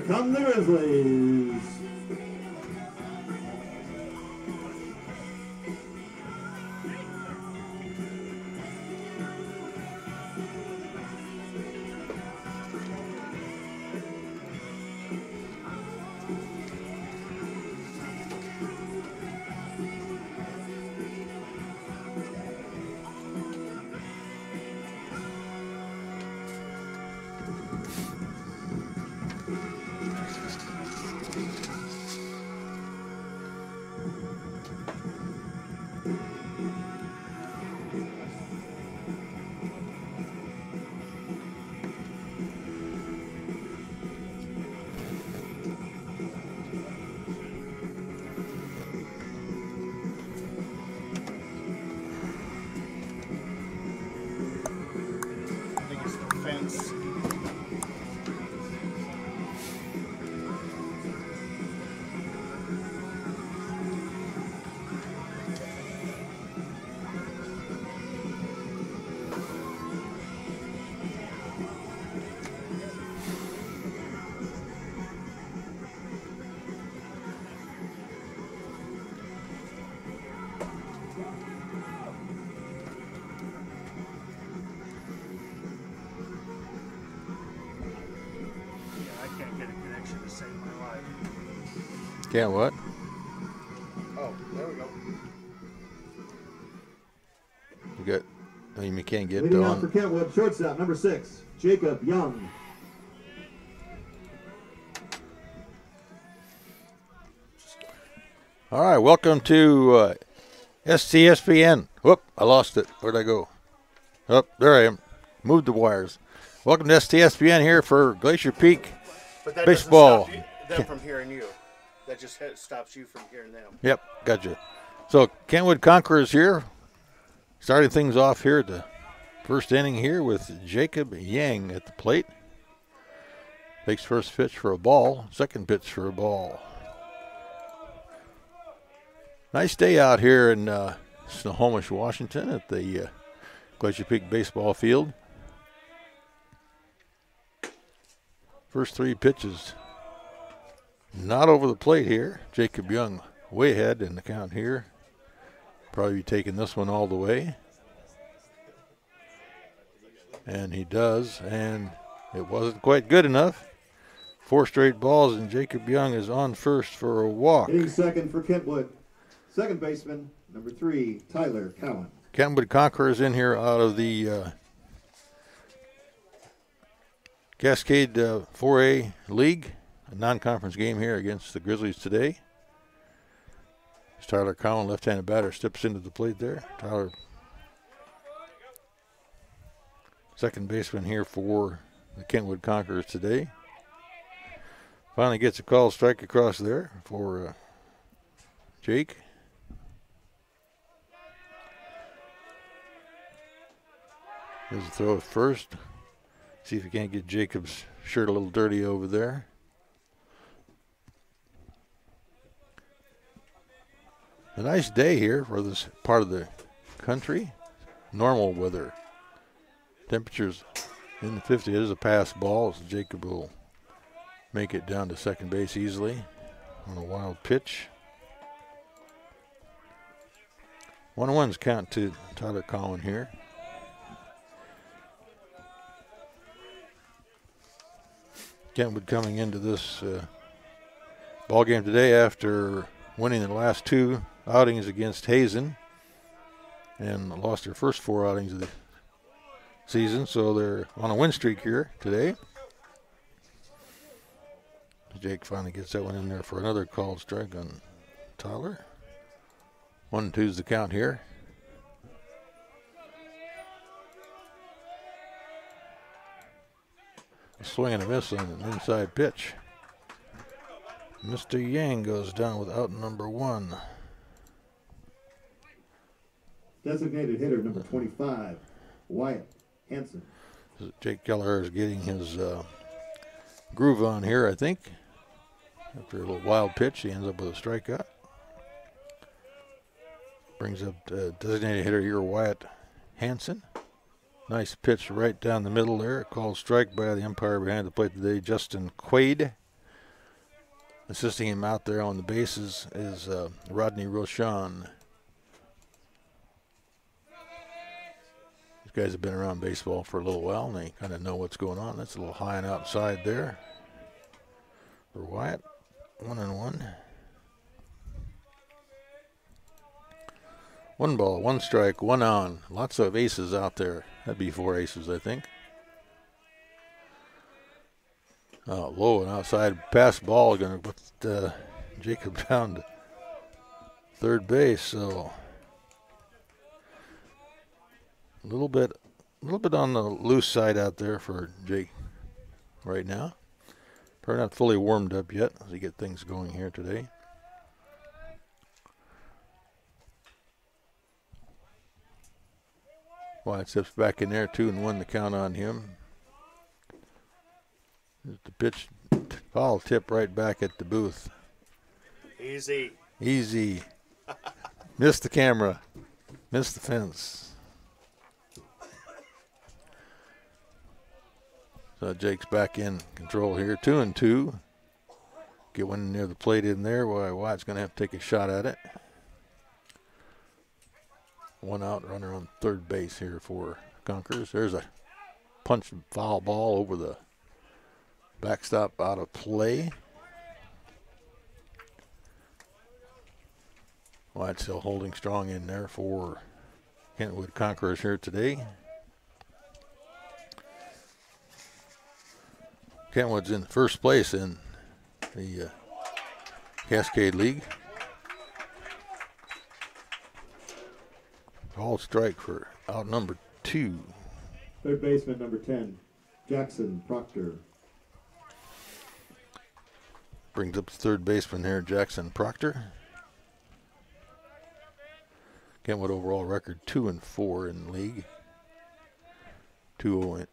come the Grizzlies. Can't what? Oh, there we go. You got, I mean, you can't get Leading out on. for Kentwood, shortstop, number 6, Jacob Young. All right, welcome to STSPN. Whoop, I lost it. Where'd I go? Oh, there I am. Moved the wires. Welcome to STSPN here for Glacier Peak But that Baseball. doesn't stop them from hearing you. That just stops you from hearing them. Yep, gotcha. So Kentwood Conquerors here, starting things off here at the first inning here with Jacob Yang at the plate. Takes first pitch for a ball, second pitch for a ball. Nice day out here in Snohomish, Washington at the Glacier Peak baseball field. First 3 pitches not over the plate here. Jacob Young way ahead in the count here. Probably taking this one all the way. And he does, and it wasn't quite good enough. 4 straight balls, and Jacob Young is on first for a walk. Hitting second for Kentwood. Second baseman, number 3, Tyler Cowan. Kentwood Conquerors in here out of the Cascade 4A League, a non-conference game here against the Grizzlies today. As Tyler Cowan, left-handed batter, steps into the plate there. Tyler, second baseman here for the Kentwood Conquerors today. Finally gets a called strike across there for Jake. Here's a throw at first. See if you can't get Jacob's shirt a little dirty over there. A nice day here for this part of the country. Normal weather. Temperatures in the 50s. It is a pass ball, so Jacob will make it down to second base easily on a wild pitch. 1-1's count to Tyler Cowan here. Kentwood coming into this ball game today after winning the last 2 outings against Hazen and lost their first 4 outings of the season, so they're on a win streak here today. Jake finally gets that one in there for another called strike on Tyler. 1-2's the count here. A swing and a miss on an inside pitch. Mr. Yang goes down with out number 1. Designated hitter, number 25, Wyatt Hanson. Jake Keller is getting his groove on here, I think. After a little wild pitch, he ends up with a strikeout. Brings up designated hitter here, Wyatt Hanson. Nice pitch right down the middle there. Called strike by the umpire behind the plate today, Justin Quaid. Assisting him out there on the bases is Rodney Rochon. These guys have been around baseball for a little while, and they kind of know what's going on. That's a little high and outside there for Wyatt. 1-1. 1 ball, 1 strike, 1 on. Lots of aces out there. That'd be 4 aces, I think. Low and outside pass ball, going to put Jacob down to third base. So a little bit on the loose side out there for Jake right now. Probably not fully warmed up yet as we get things going here today. Wyatt steps back in there, 2-1 the count on him. The pitch, foul tip right back at the booth. Easy. Easy. Missed the camera. Missed the fence. So Jake's back in control here. 2-2. Get one near the plate in there. Wyatt's going to have to take a shot at it. 1 out, runner on third base here for Conquerors. There's a punch and foul ball over the backstop out of play. Wyatt still holding strong in there for Kentwood Conquerors here today. Kentwood's in first place in the Cascade League. Call strike for out number 2. Third baseman number 10, Jackson Proctor. Brings up the third baseman here, Jackson Proctor. Kentwood overall record 2-4 in the league. 2-4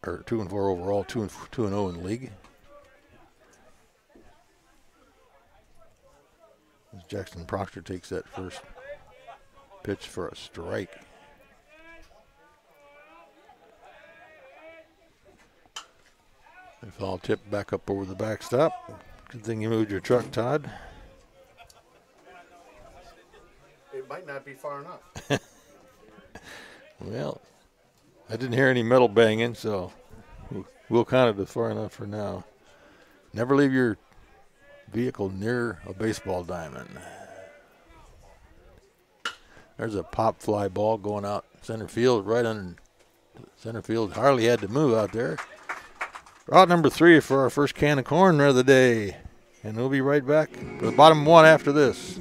overall, 2-0 in the league. As Jackson Proctor takes that first pitch for a strike. A foul tip back up over the backstop. Good thing you moved your truck, Todd. It might not be far enough. Well, I didn't hear any metal banging, so we'll count it as far enough for now. Never leave your vehicle near a baseball diamond. There's a pop fly ball going out center field, right under center field. Harley had to move out there. Route number 3 for our first can of corn of the day. And we'll be right back for the bottom 1 after this.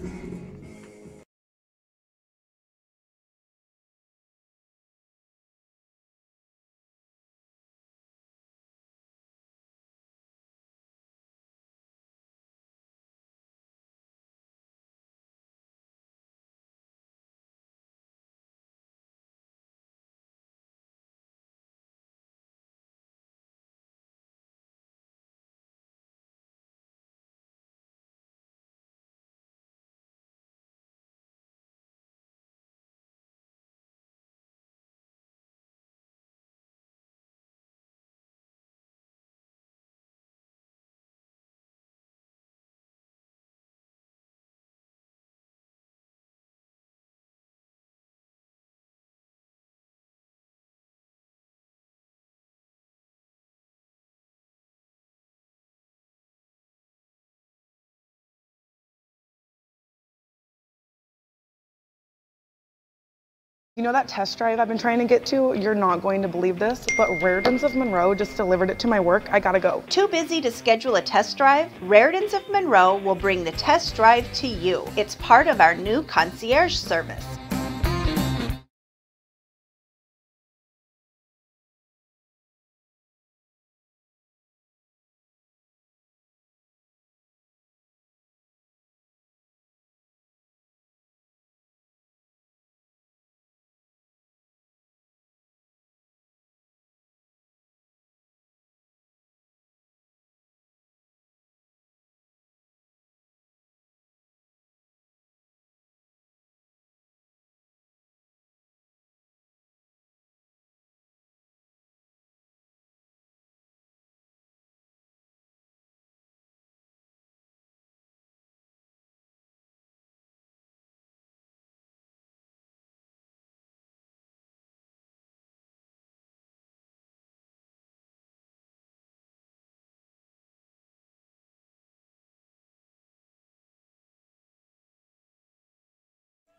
You know that test drive I've been trying to get to? You're not going to believe this, but Raritan's of Monroe just delivered it to my work. I gotta go. Too busy to schedule a test drive? Raritan's of Monroe will bring the test drive to you. It's part of our new concierge service.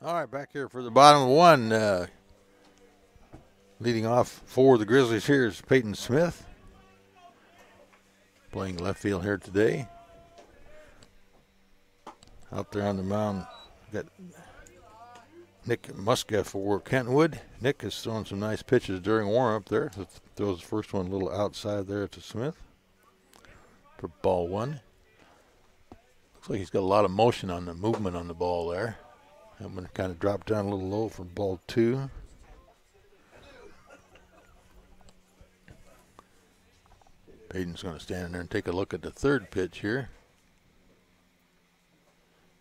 All right, back here for the bottom of one. Leading off for the Grizzlies here is Peyton Smith. Playing left field here today. Out there on the mound, got Nick Muska for Kentwood. Nick has thrown some nice pitches during warm-up there. Throws the first one a little outside there to Smith for ball one. Looks like he's got a lot of motion on the movement on the ball there. I'm going to kind of drop down a little low for ball two. Peyton's going to stand in there and take a look at the third pitch here.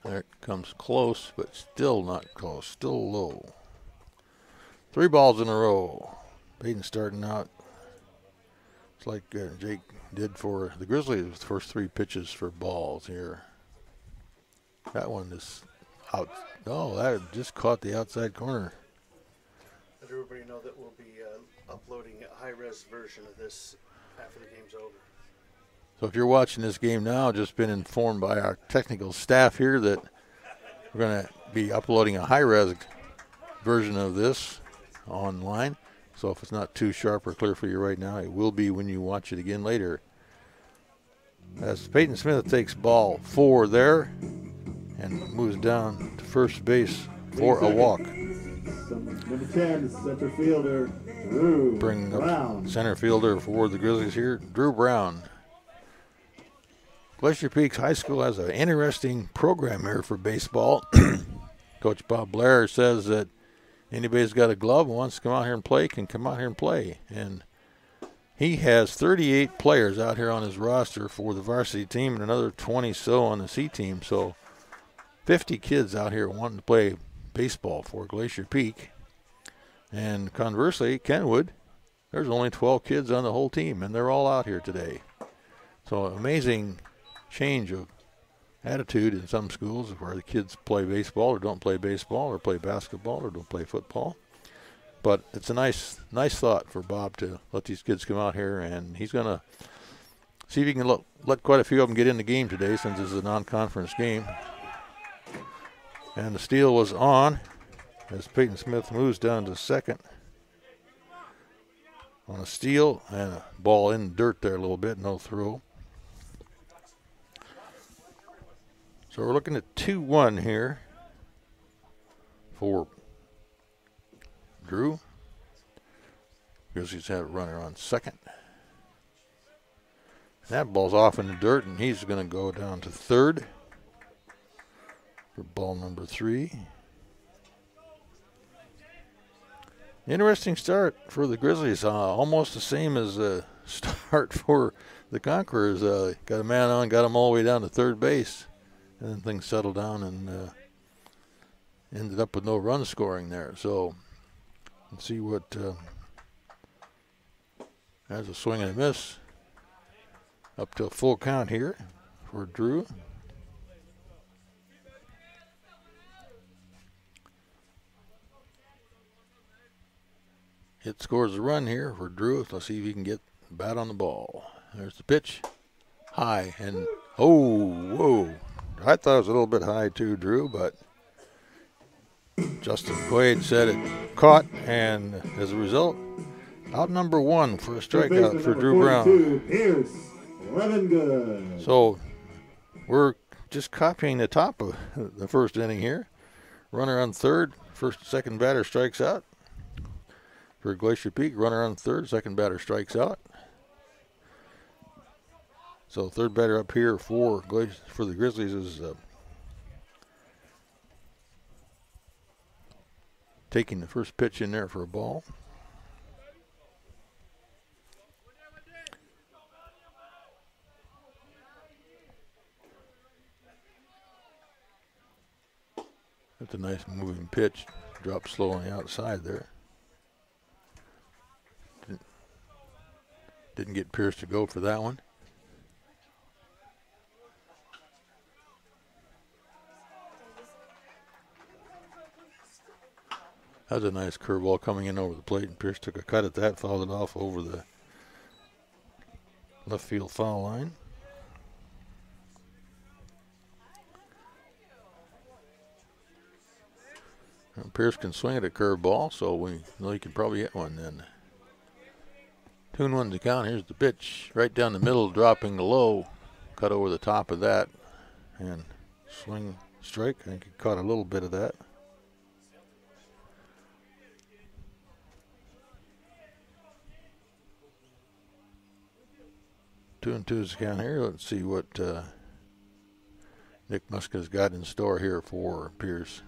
There it comes close, but still not close, still low. 3 balls in a row. Peyton starting out. It's like Jake did for the Grizzlies with the first 3 pitches for balls here. That one is out. No, that just caught the outside corner. Let everybody know that we'll be uploading a high-res version of this after the game's over. So if you're watching this game now, just been informed by our technical staff here that we're going to be uploading a high-res version of this online. So if it's not too sharp or clear for you right now, it will be when you watch it again later. As Peyton Smith takes ball 4 there and moves down to first base for a walk. Number 10, center fielder, Drew Bring up Brown. center fielder for the Grizzlies here, Drew Brown. Glacier Peaks High School has an interesting program here for baseball. Coach Bob Blair says that anybody's got a glove and wants to come out here and play can come out here and play. And he has 38 players out here on his roster for the varsity team and another 20 so on the C team. So 50 kids out here wanting to play baseball for Glacier Peak. And conversely, Kenwood, there's only 12 kids on the whole team, and they're all out here today. So amazing change of attitude in some schools where the kids play baseball or don't play baseball or play basketball or don't play football. But it's a nice thought for Bob to let these kids come out here, and he's going to see if he can let quite a few of them get in the game today since this is a non-conference game. And the steal was on as Peyton Smith moves down to second on a steal and a ball in the dirt there a little bit, no throw. So we're looking at 2-1 here for Drew. Grizzlies have a runner on second. That ball's off in the dirt, and he's going to go down to third for ball number 3. Interesting start for the Grizzlies. Almost the same as the start for the Conquerors. Got a man on, got him all the way down to third base. And then things settled down and ended up with no run scoring there. So let's see what has a swing and a miss. Up to a full count here for Drew. Hit scores a run here for Drew. Let's see if he can get the bat on the ball. There's the pitch. High and whoa. I thought it was a little bit high too, Drew, but Justin Quaid said it caught, and as a result, out number 1 for a strikeout for Drew Brown. Pierce, 11 good. So we're just copying the top of the first inning here. Runner on third, second batter strikes out. For Glacier Peak, runner on third, second batter strikes out. So third batter up here for the Grizzlies is taking the first pitch in there for a ball. That's a nice moving pitch. Dropped slow on the outside there. Didn't get Pierce to go for that one. That was a nice curveball coming in over the plate, and Pierce took a cut at that, fouled it off over the left field foul line. Pierce can swing at a curveball, so we know he could probably hit one then. 2-1 to count. Here's the pitch. Right down the middle, dropping low. Cut over the top of that. And swing strike. I think he caught a little bit of that. 2-2 is the count here. Let's see what Nick Muska's got in store here for Pierce.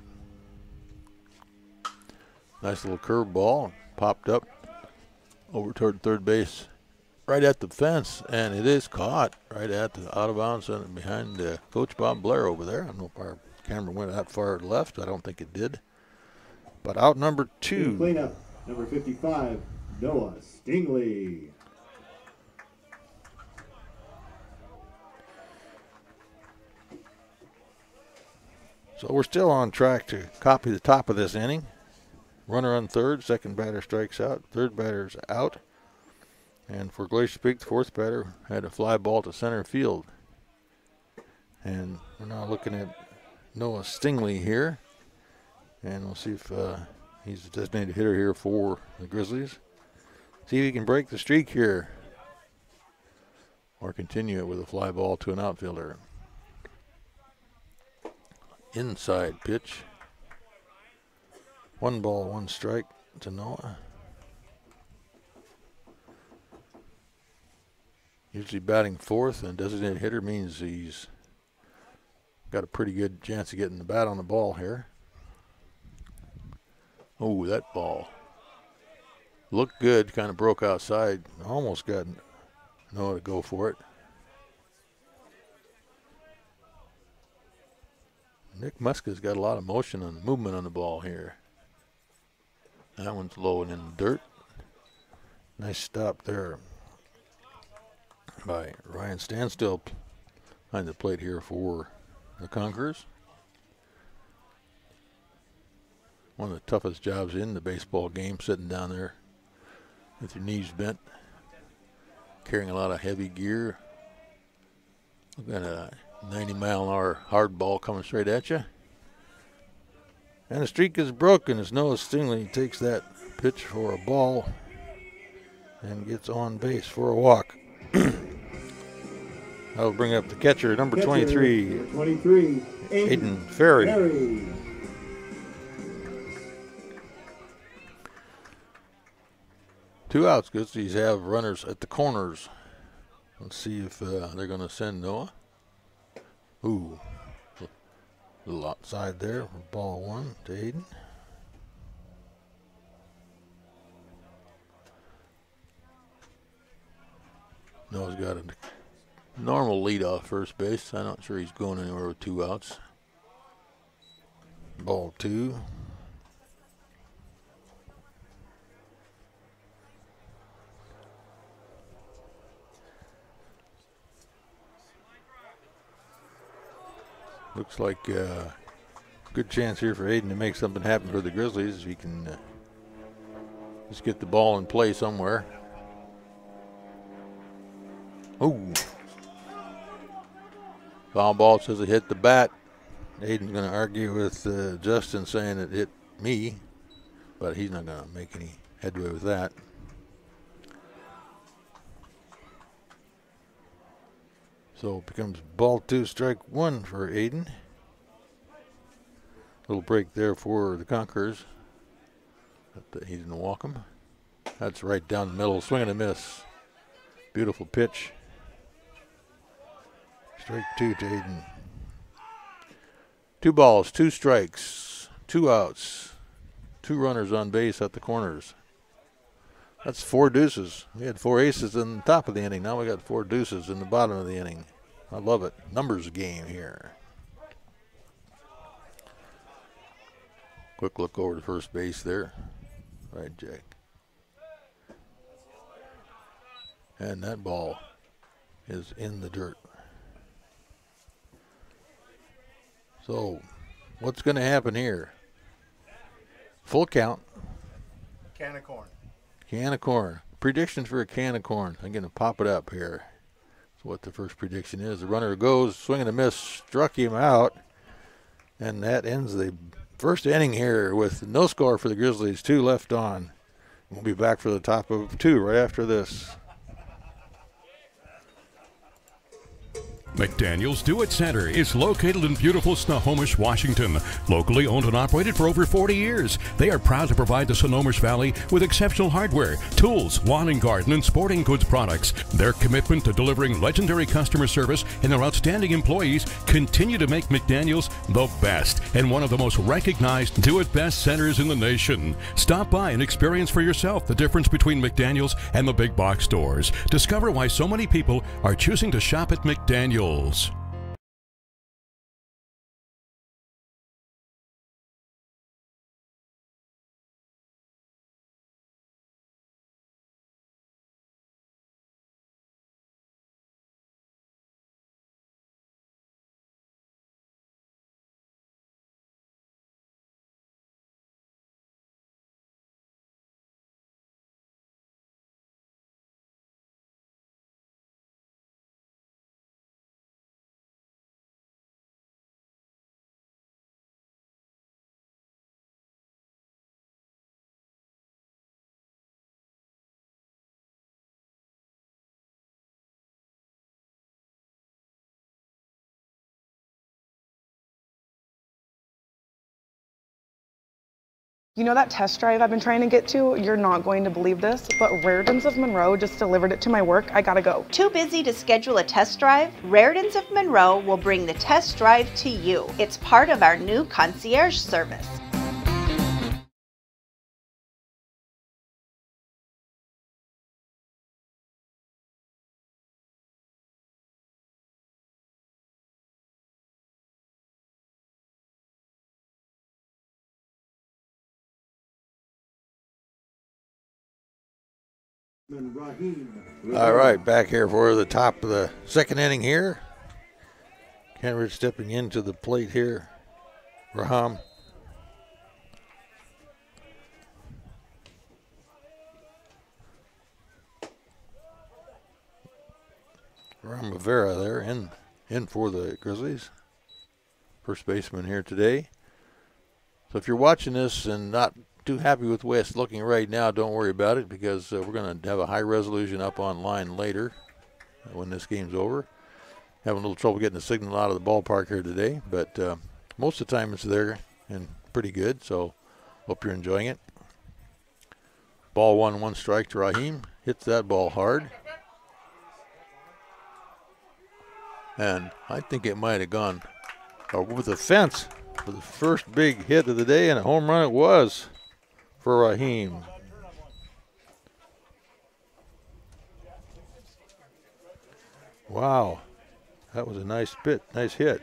Nice little curveball. Popped up over toward third base. Right at the fence, and it is caught right at the out of bounds and behind Coach Bob Blair over there. I don't know if our camera went that far left. I don't think it did. But out number 2. Cleanup, number 55, Noah Stingley. So we're still on track to copy the top of this inning. Runner on third, second batter strikes out, third batter's out. And for Glacier Peak, the fourth batter had a fly ball to center field. And we're now looking at Noah Stingley here. And we'll see if he's a designated hitter here for the Grizzlies. See if he can break the streak here. Or continue it with a fly ball to an outfielder. Inside pitch. 1 ball, 1 strike to Noah. Usually batting fourth, and designated hitter means he's got a pretty good chance of getting the bat on the ball here. Oh, that ball looked good, kind of broke outside. Almost got Noah to go for it. Nick Muska's got a lot of motion and movement on the ball here. That one's low and in the dirt. Nice stop there by Ryan Standstill behind the plate here for the Conquerors. One of the toughest jobs in the baseball game, sitting down there with your knees bent, carrying a lot of heavy gear. Look at a 90-mile-an-hour hard ball coming straight at you. And the streak is broken as Noah Stingley takes that pitch for a ball and gets on base for a walk. That'll bring up the catcher, number 23. Number 23, Aiden Ferry. Ferry. Two outs. Grizzlies have runners at the corners. Let's see if they're going to send Noah. Ooh. A little outside there. Ball 1 to Aiden. Noah's got a normal lead off first base. I'm not sure he's going anywhere with 2 outs. Ball 2. Looks like a good chance here for Aiden to make something happen for the Grizzlies. If he can just get the ball in play somewhere. Ooh. Foul ball says it hit the bat. Aiden's going to argue with Justin saying it hit me, but he's not going to make any headway with that. So it becomes ball 2, strike 1 for Aiden. Little break there for the Conquerors. But he didn't walk him. That's right down the middle, swing and a miss. Beautiful pitch. Strike 2 to Aiden. 2 balls, 2 strikes, 2 outs, 2 runners on base at the corners. That's 4 deuces. We had 4 aces in the top of the inning. Now we got 4 deuces in the bottom of the inning. I love it. Numbers game here. Quick look over to first base there. Right, Jack. And that ball is in the dirt. So, what's going to happen here? Full count. Can of corn. Can of corn. Predictions for a can of corn. I'm going to pop it up here. That's what the first prediction is. The runner goes, swing and a miss, struck him out. And that ends the first inning here with no score for the Grizzlies, 2 left on. We'll be back for the top of 2 right after this. McDaniel's Do-It Center is located in beautiful Snohomish, Washington. Locally owned and operated for over 40 years, they are proud to provide the Snohomish Valley with exceptional hardware, tools, lawn and garden, and sporting goods products. Their commitment to delivering legendary customer service and their outstanding employees continue to make McDaniel's the best and one of the most recognized do-it-best centers in the nation. Stop by and experience for yourself the difference between McDaniel's and the big box stores. Discover why so many people are choosing to shop at McDaniel's. You know that test drive I've been trying to get to? You're not going to believe this, but Raritan's of Monroe just delivered it to my work. I gotta go. Too busy to schedule a test drive? Raritan's of Monroe will bring the test drive to you. It's part of our new concierge service. Rahim. All right, back here for the top of the second inning here. Kenridge stepping into the plate here. Raham. Rivera there in for the Grizzlies. First baseman here today. So if you're watching this and not too happy with the way it's looking right now, don't worry about it, because we're going to have a high resolution up online later when this game's over. Having a little trouble getting the signal out of the ballpark here today, but most of the time it's there and pretty good, so hope you're enjoying it. Ball 1 strike to Rahim. Hits that ball hard. And I think it might have gone over the fence for the first big hit of the day, and a home run it was for Rahim. Wow, that was a nice hit.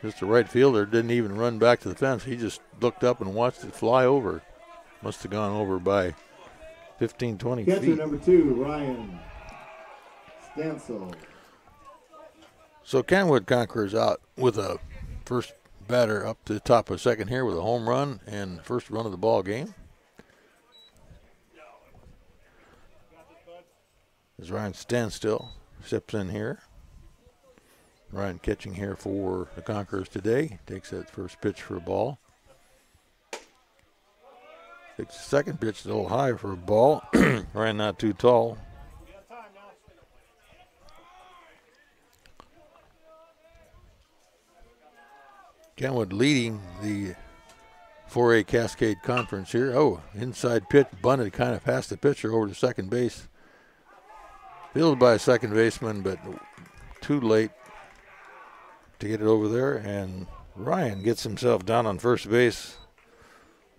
Just the right fielder didn't even run back to the fence. He just looked up and watched it fly over. Must have gone over by 15, 20 Catcher feet. number 2, Ryan Stansel. So Kenwood Conquerors out with a first batter up to the top of second here with a home run and first run of the ball game. As Ryan Standstill steps in here. Ryan catching here for the Conquerors today. Takes that first pitch for a ball. Takes the second pitch a little high for a ball. Ryan not too tall. Kenwood leading the 4A Cascade Conference here. Oh, inside pitch, bunted kind of past the pitcher over to second base. Fielded by a second baseman, but too late to get it over there. And Ryan gets himself down on first base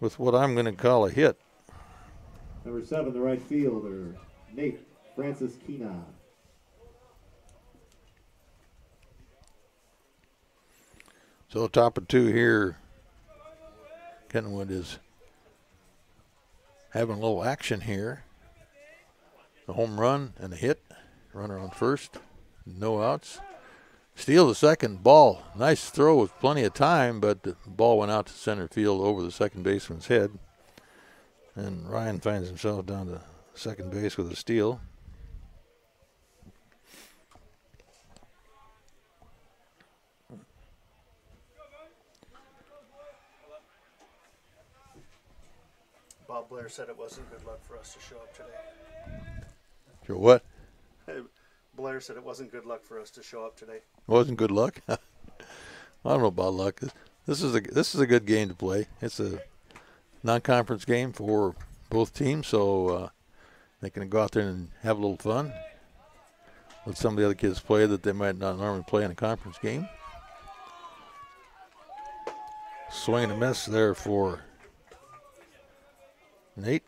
with what I'm going to call a hit. Number 7, the right fielder, Nate Francis Kina. So top of 2 here. Kenwood is having a little action here. A home run and a hit. Runner on first. No outs. Steal the second. Ball. Nice throw with plenty of time, but the ball went out to center field over the second baseman's head. And Ryan finds himself down to second base with a steal. Blair said it wasn't good luck for us to show up today. Sure, what? Blair said it wasn't good luck for us to show up today. Wasn't good luck. I don't know about luck. This is a good game to play. It's a non-conference game for both teams, so they can go out there and have a little fun. Let some of the other kids play that they might not normally play in a conference game. Swing and a miss there for Nate.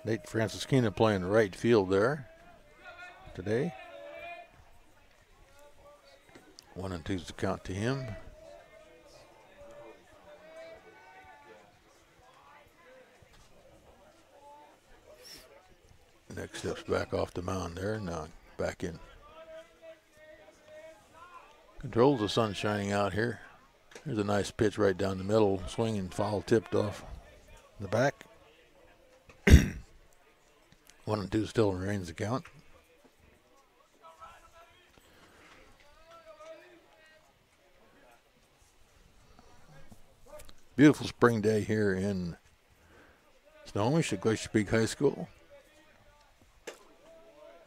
Nate Francisquina playing right field there today. 1-2's the count to him. Next steps back off the mound there. Now back in. Controls, the sun shining out here. Here's a nice pitch right down the middle. Swinging foul tipped off the back. 1-2 still remains the count. Beautiful spring day here in Snohomish at Glacier Peak High School.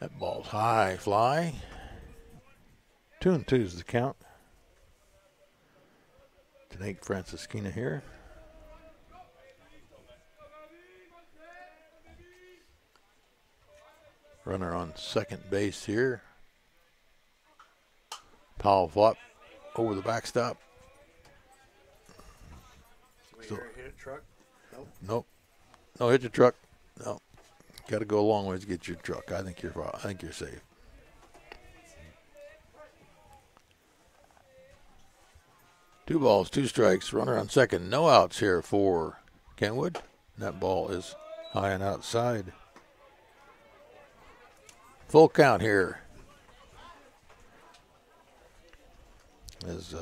That ball's high fly. 2-2 is the count. To Nate Francisquina here. Runner on second base here. Powell flop over the backstop. We hear a hit a truck? Nope. Nope. No, hit your truck. No. Got to go a long ways to get your truck. I think you're safe. Two balls, two strikes. Runner on second. No outs here for Kentwood. That ball is high and outside. Full count here. As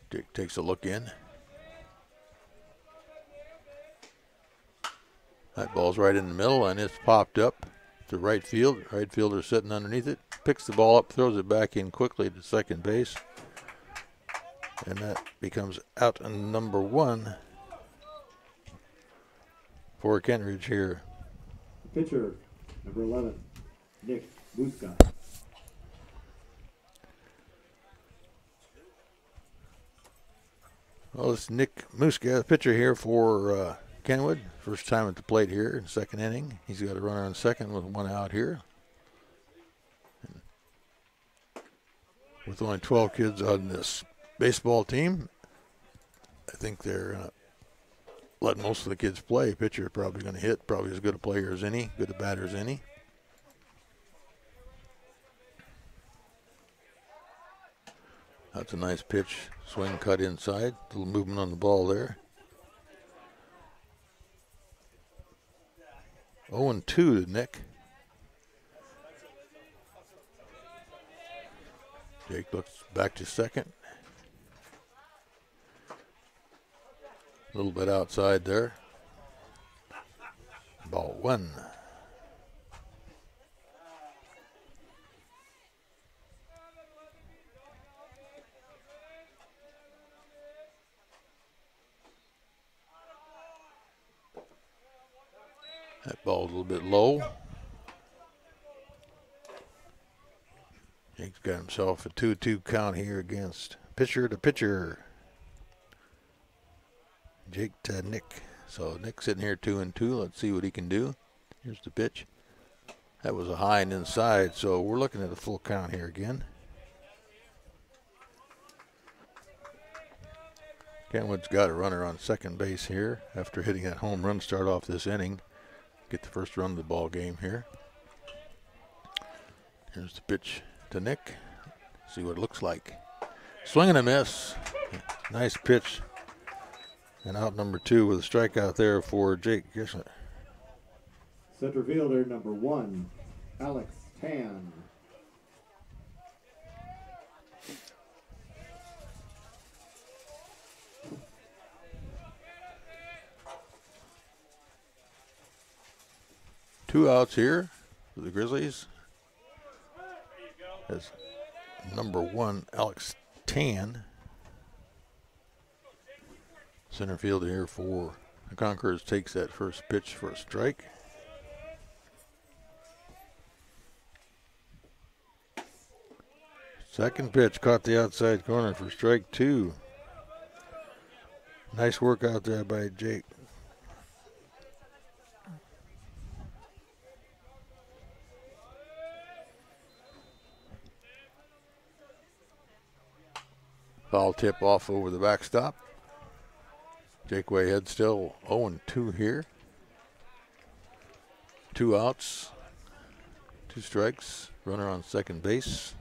Dick takes a look in. That ball's right in the middle, and it's popped up to right field. Right fielder sitting underneath it. Picks the ball up, throws it back in quickly to second base. And that becomes out number one for Kentridge here. Pitcher, number 11, Nick Muska. Well, it's Nick Muska, the pitcher here for Kenwood. First time at the plate here in the second inning. He's got a runner on second with one out here. And with only 12 kids on this baseball team, I think they're going to let most of the kids play. Pitcher probably going to hit, probably as good a player as any, good a batter as any. That's a nice pitch. Swing cut inside. A little movement on the ball there. 0-2 to Nick. Jake looks back to second. A little bit outside there. Ball one. That ball's a little bit low. Jake's got himself a 2-2 count here against pitcher to pitcher. Jake to Nick. So Nick's sitting here 2-2. Let's see what he can do. Here's the pitch. That was a high and inside, so we're looking at a full count here again. Kenwood's got a runner on second base here after hitting that home run start off this inning. Get the first run of the ball game here. Here's the pitch to Nick. See what it looks like. Swing and a miss. Nice pitch. And out number two with a strikeout there for Jake Gissler. Center fielder, number 1, Alex Tan. Two outs here for the Grizzlies. As number 1, Alex Tan. Center field here for the Conquerors takes that first pitch for a strike. Second pitch caught the outside corner for strike 2. Nice work out there by Jake. Foul tip off over the backstop. Jake Wayhead still 0-2 here. 2 outs, 2 strikes, runner on second base.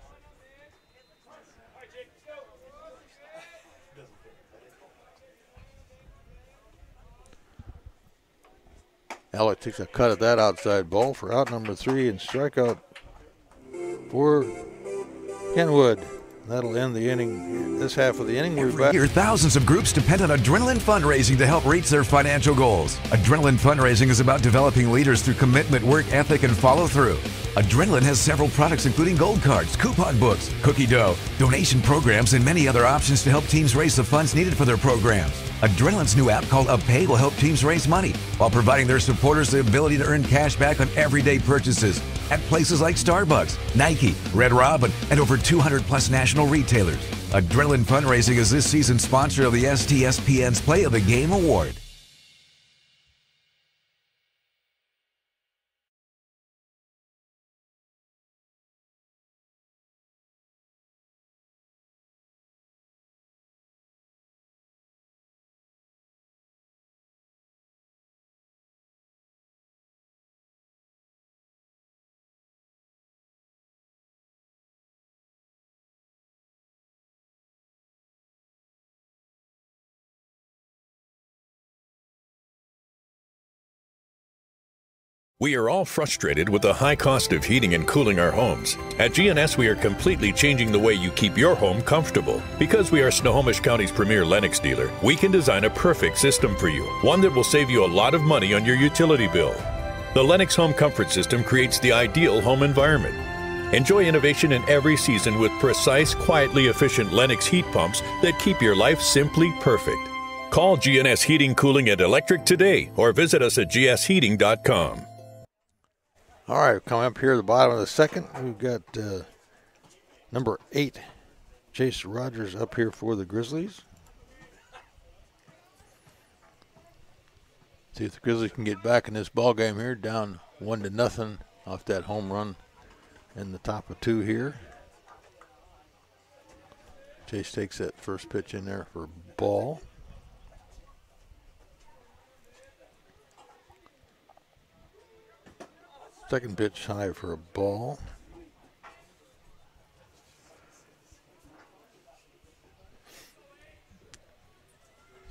Alec takes a cut at that outside ball for out number 3 and strikeout for Kenwood. That'll end the inning, this half of the inning. We're Every back. year, thousands of groups depend on Adrenaline Fundraising to help reach their financial goals. Adrenaline Fundraising is about developing leaders through commitment, work ethic, and follow through. Adrenaline has several products including gold cards, coupon books, cookie dough, donation programs, and many other options to help teams raise the funds needed for their programs. Adrenaline's new app called UpPay will help teams raise money while providing their supporters the ability to earn cash back on everyday purchases at places like Starbucks, Nike, Red Robin, and over 200 plus national retailers. Adrenaline Fundraising is this season's sponsor of the STSPN's Play of the Game Award. We are all frustrated with the high cost of heating and cooling our homes. At GNS, we are completely changing the way you keep your home comfortable. Because we are Snohomish County's premier Lennox dealer, we can design a perfect system for you, one that will save you a lot of money on your utility bill. The Lennox Home Comfort System creates the ideal home environment. Enjoy innovation in every season with precise, quietly efficient Lennox heat pumps that keep your life simply perfect. Call GNS Heating, Cooling, and Electric today or visit us at gsheating.com. All right, coming up here at the bottom of the second, we've got number 8, Chase Rogers, up here for the Grizzlies. See if the Grizzlies can get back in this ball game here, down 1-0 off that home run in the top of 2 here. Chase takes that first pitch in there for ball. Second pitch high for a ball.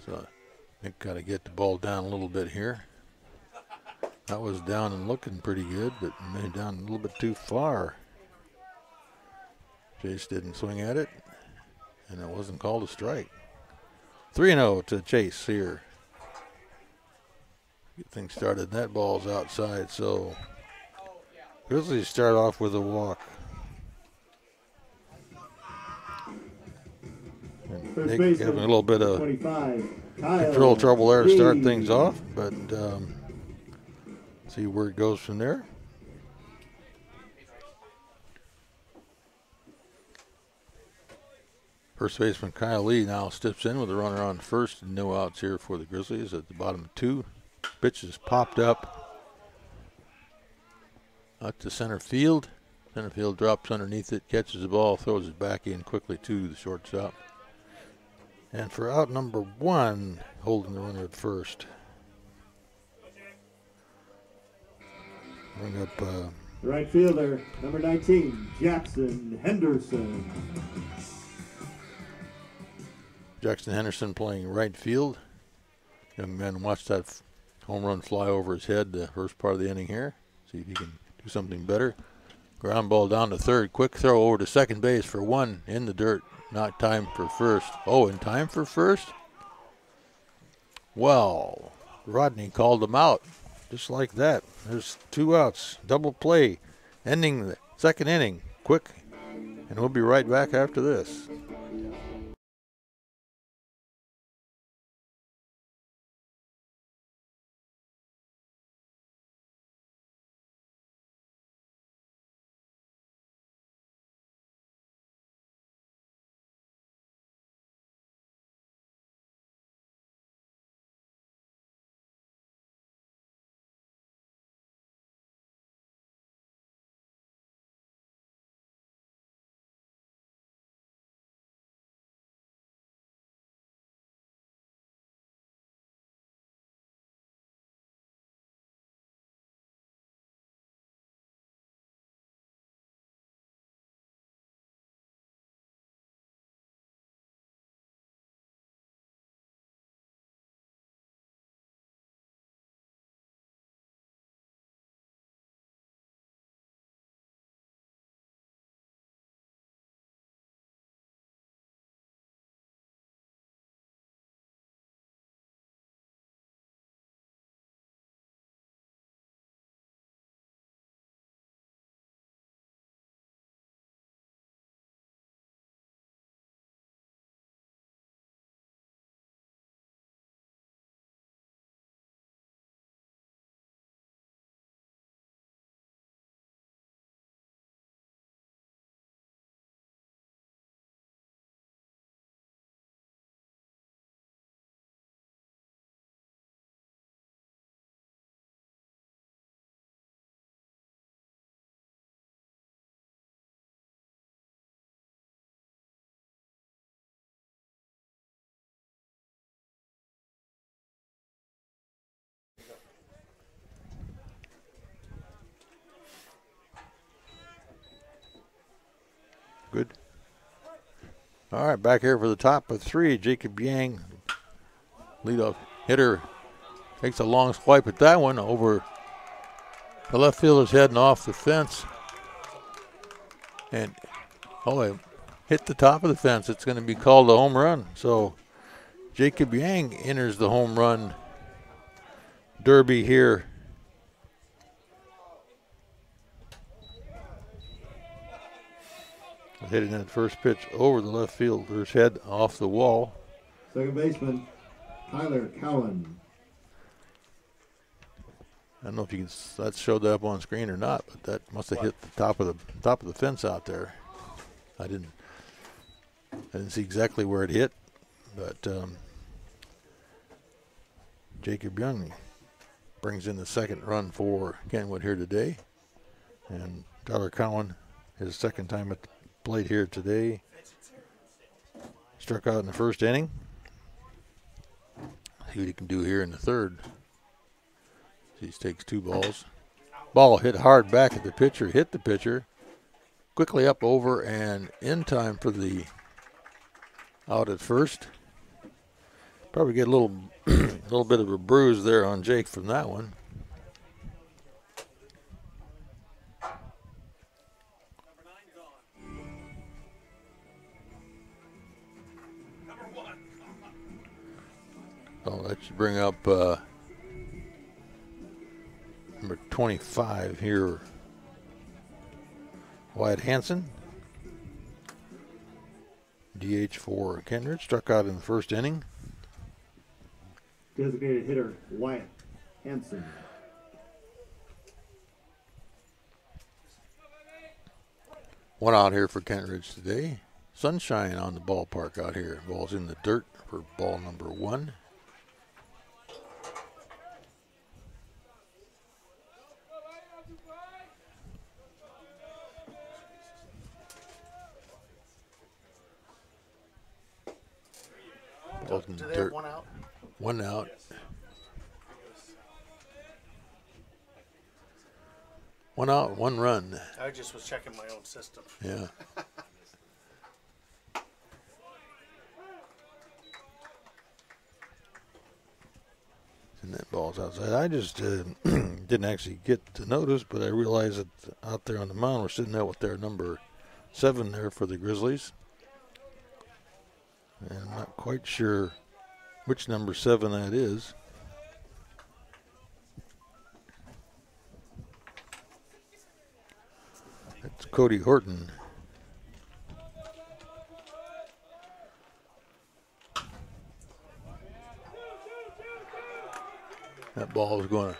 So Nick got to get the ball down a little bit here. That was down and looking pretty good, but maybe down a little bit too far. Chase didn't swing at it, and it wasn't called a strike. 3-0 to Chase here. Get things started. That ball's outside, so Grizzlies start off with a walk. And Nick having a little bit of control trouble there to start things off, but see where it goes from there. First baseman Kyle Lee now steps in with a runner on first and no outs here for the Grizzlies at the bottom of 2. Pitch is popped up. Out to center field. Center field drops underneath it, catches the ball, throws it back in quickly to the shortstop. And for out number 1, holding the runner at first. Bring up right fielder, number 19, Jackson Henderson. Jackson Henderson playing right field. Young man watched that home run fly over his head the first part of the inning here. See if he can do something better. Ground ball down to third. Quick throw over to second base for 1 in the dirt. Not time for first. Oh, in time for first? Well, Rodney called him out just like that. There's 2 outs. Double play. Ending the second inning. Quick. And we'll be right back after this. All right, back here for the top of 3. Jacob Yang, leadoff hitter, takes a long swipe at that one over the left fielder's head and off the fence. And, it hit the top of the fence. It's going to be called a home run. So Jacob Yang enters the home run derby here. Hitting that first pitch over the left fielder's head off the wall. Second baseman, Tyler Cowan. I don't know if you can that showed that up on screen or not, but that must have hit the top of the fence out there. I didn't see exactly where it hit, but Jacob Young brings in the second run for Kentwood here today, and Tyler Cowan, his second time at the plate here today, struck out in the first inning. See what he can do here in the third. He takes 2 balls. Ball hit hard back at the pitcher, hit the pitcher, quickly up over and in time for the out at first. Probably get a little bit of a bruise there on Jake from that one. So that should bring up number 25 here, Wyatt Hansen. DH for Kentridge, struck out in the first inning. Designated hitter, Wyatt Hansen. One out here for Kentridge today. Sunshine on the ballpark out here. Ball's in the dirt for ball number 1. Do they have 1 out? 1 out. One out, 1 run. I just was checking my own system. Yeah. And that ball's outside. I just didn't actually get to notice, but I realized that out there on the mound we're sitting there with their number 7 there for the Grizzlies. And I'm not quite sure which number 7 that is. It's Cody Horton. That ball is going to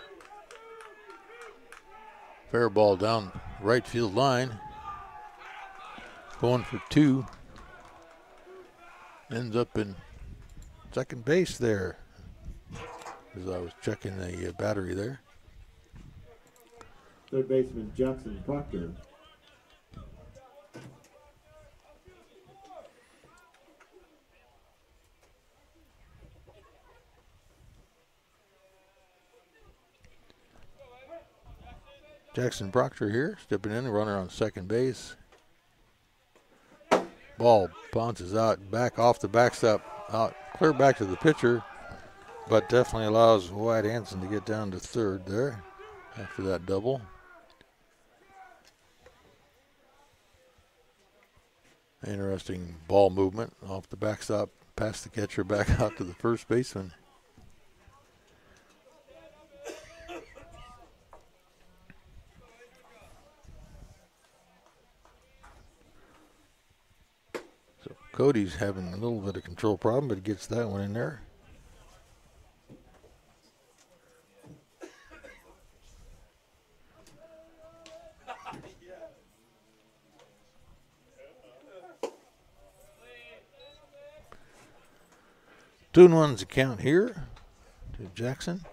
fair ball down right field line. Going for 2. Ends up in second base there, as I was checking the battery there. Third baseman, Jackson Proctor. Jackson Proctor here, stepping in, runner on second base. Ball bounces out, back off the backstop, out clear back to the pitcher, but definitely allows Wyatt Hansen to get down to third there after that double. Interesting ball movement off the backstop, past the catcher, back out to the first baseman. Cody's having a little bit of control problem, but gets that one in there. Two and one's the count here to Jackson.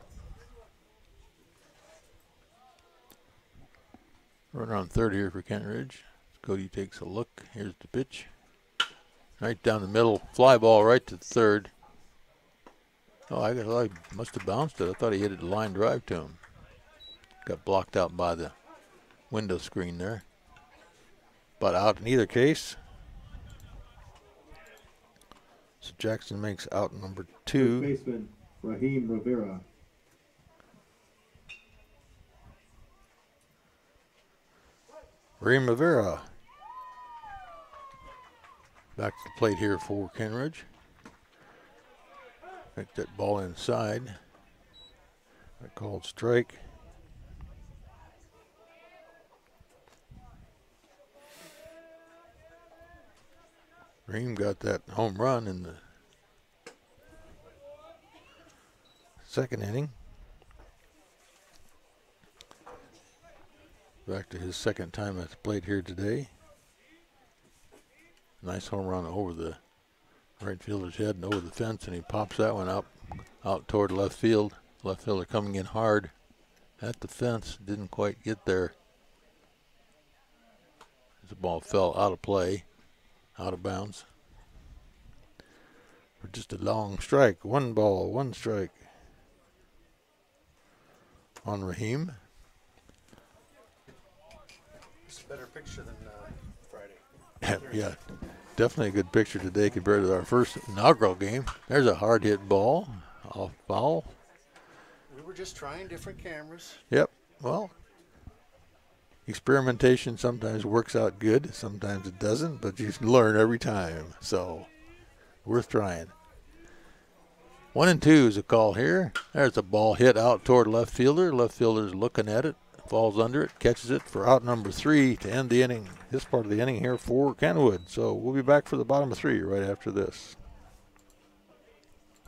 Runner on third here for Kentridge. Cody takes a look. Here's the pitch. Right down the middle, fly ball right to third. Oh, I must have bounced it. I thought he hit it a line drive to him. Got blocked out by the window screen there. But out in either case. So Jackson makes out number First 2. baseman, Raheem Rivera. Raheem Rivera. Back to the plate here for Kenridge. Picked that ball inside. I called strike. Ream got that home run in the second inning. Back to his second time at the plate here today. Nice home run over the right fielder's head and over the fence, and he pops that one up out toward left field. Left fielder coming in hard at the fence, didn't quite get there. The ball fell out of play, out of bounds. For just a long strike. 1 ball, 1 strike on Raheem. It's a better picture than Friday. Yeah, definitely a good picture today compared to our first inaugural game. There's a hard hit ball, off foul. We were just trying different cameras. Yep, well, experimentation sometimes works out good, sometimes it doesn't, but you learn every time, so worth trying. 1 and 2 is a call here. There's a ball hit out toward left fielder. Left fielder's looking at it, falls under it, catches it for out number 3 to end the inning. This part of the inning here for Kenwood. So we'll be back for the bottom of 3 right after this.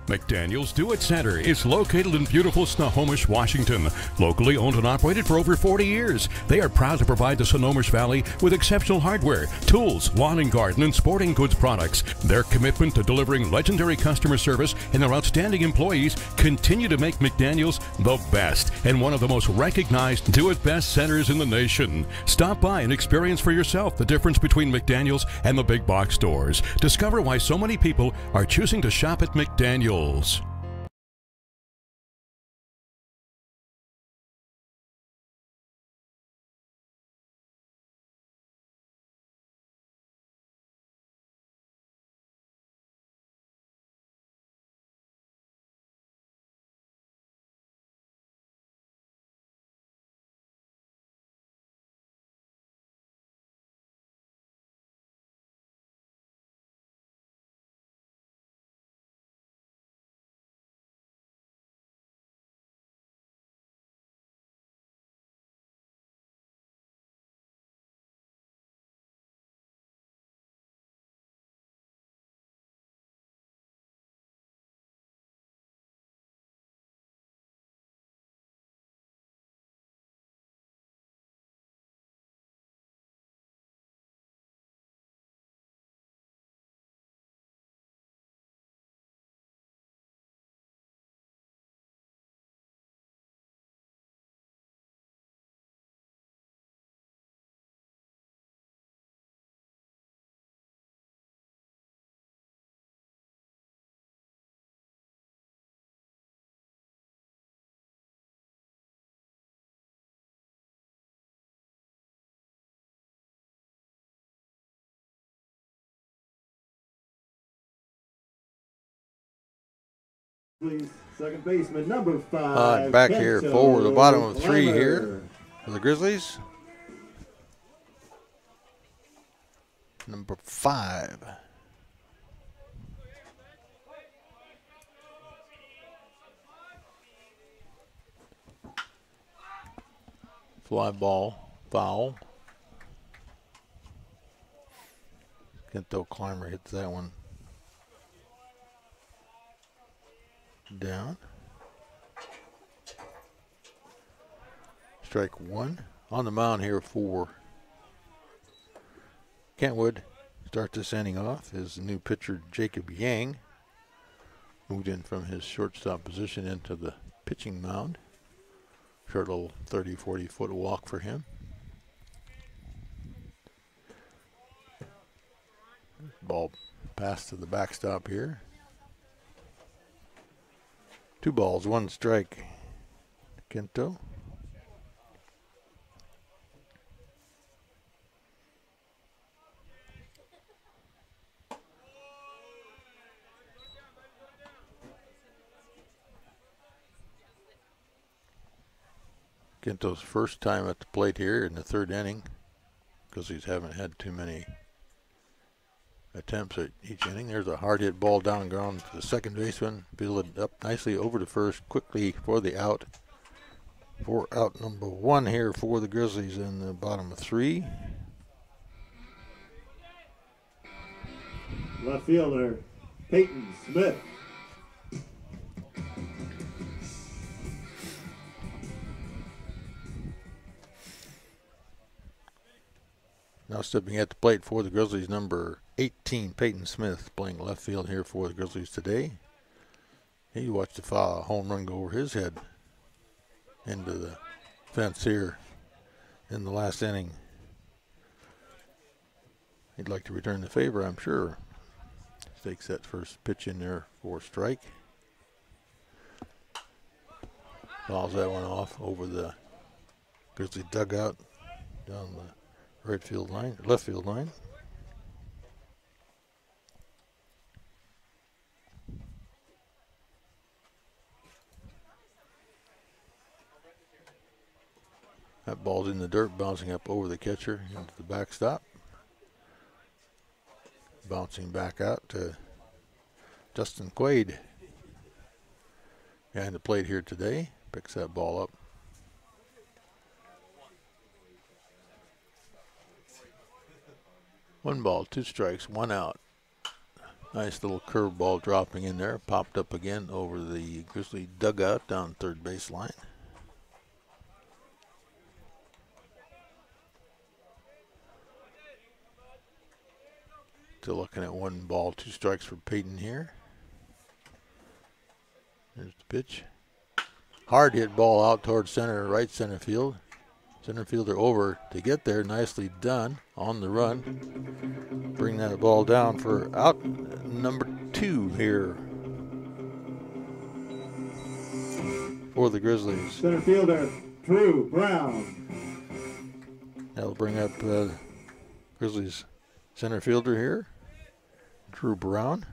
McDaniel's Do It Center is located in beautiful Snohomish, Washington. Locally owned and operated for over 40 years, they are proud to provide the Snohomish Valley with exceptional hardware, tools, lawn and garden, and sporting goods products. Their commitment to delivering legendary customer service and their outstanding employees continue to make McDaniel's the best and one of the most recognized Do It Best centers in the nation. Stop by and experience for yourself the difference between McDaniel's and the big box stores. Discover why so many people are choosing to shop at McDaniel's. Please, second baseman, number 5. Back here for the bottom of 3 Clemmer. here for the Grizzlies. Number 5. Fly ball, foul. Kento Climber hits that one down. Strike 1. On the mound here for Kentwood. Start this inning off is the new pitcher Jacob Yang. Moved in from his shortstop position into the pitching mound. Short little 30-40 foot walk for him. Ball passed to the backstop here. 2 balls, 1 strike. Kento. Ginto's first time at the plate here in the third inning, because he's haven't had too many attempts at each inning. There's a hard hit ball down and ground for the second baseman. Fielded up nicely over to first, quickly for the out. For out number 1 here for the Grizzlies in the bottom of 3. Left fielder, Peyton Smith. Now stepping at the plate for the Grizzlies, number 18, Peyton Smith, playing left field here for the Grizzlies today. He watched a foul home run go over his head into the fence here in the last inning. He'd like to return the favor, I'm sure. Takes that first pitch in there for a strike. Fouls that one off over the Grizzly dugout down the right field line, left field line. That ball's in the dirt, bouncing up over the catcher into the backstop. Bouncing back out to Justin Quaid. Behind the plate here today. Picks that ball up. One ball, 2 strikes, 1 out. Nice little curve ball dropping in there. Popped up again over the Grizzly dugout down third base line. Still looking at 1 ball, 2 strikes for Peyton here. There's the pitch. Hard hit ball out towards center, right center field. Center fielder over to get there. Nicely done on the run. Bring that ball down for out number 2 here for the Grizzlies. Center fielder, Drew Brown. That'll bring up Grizzlies center fielder here, Drew Brown.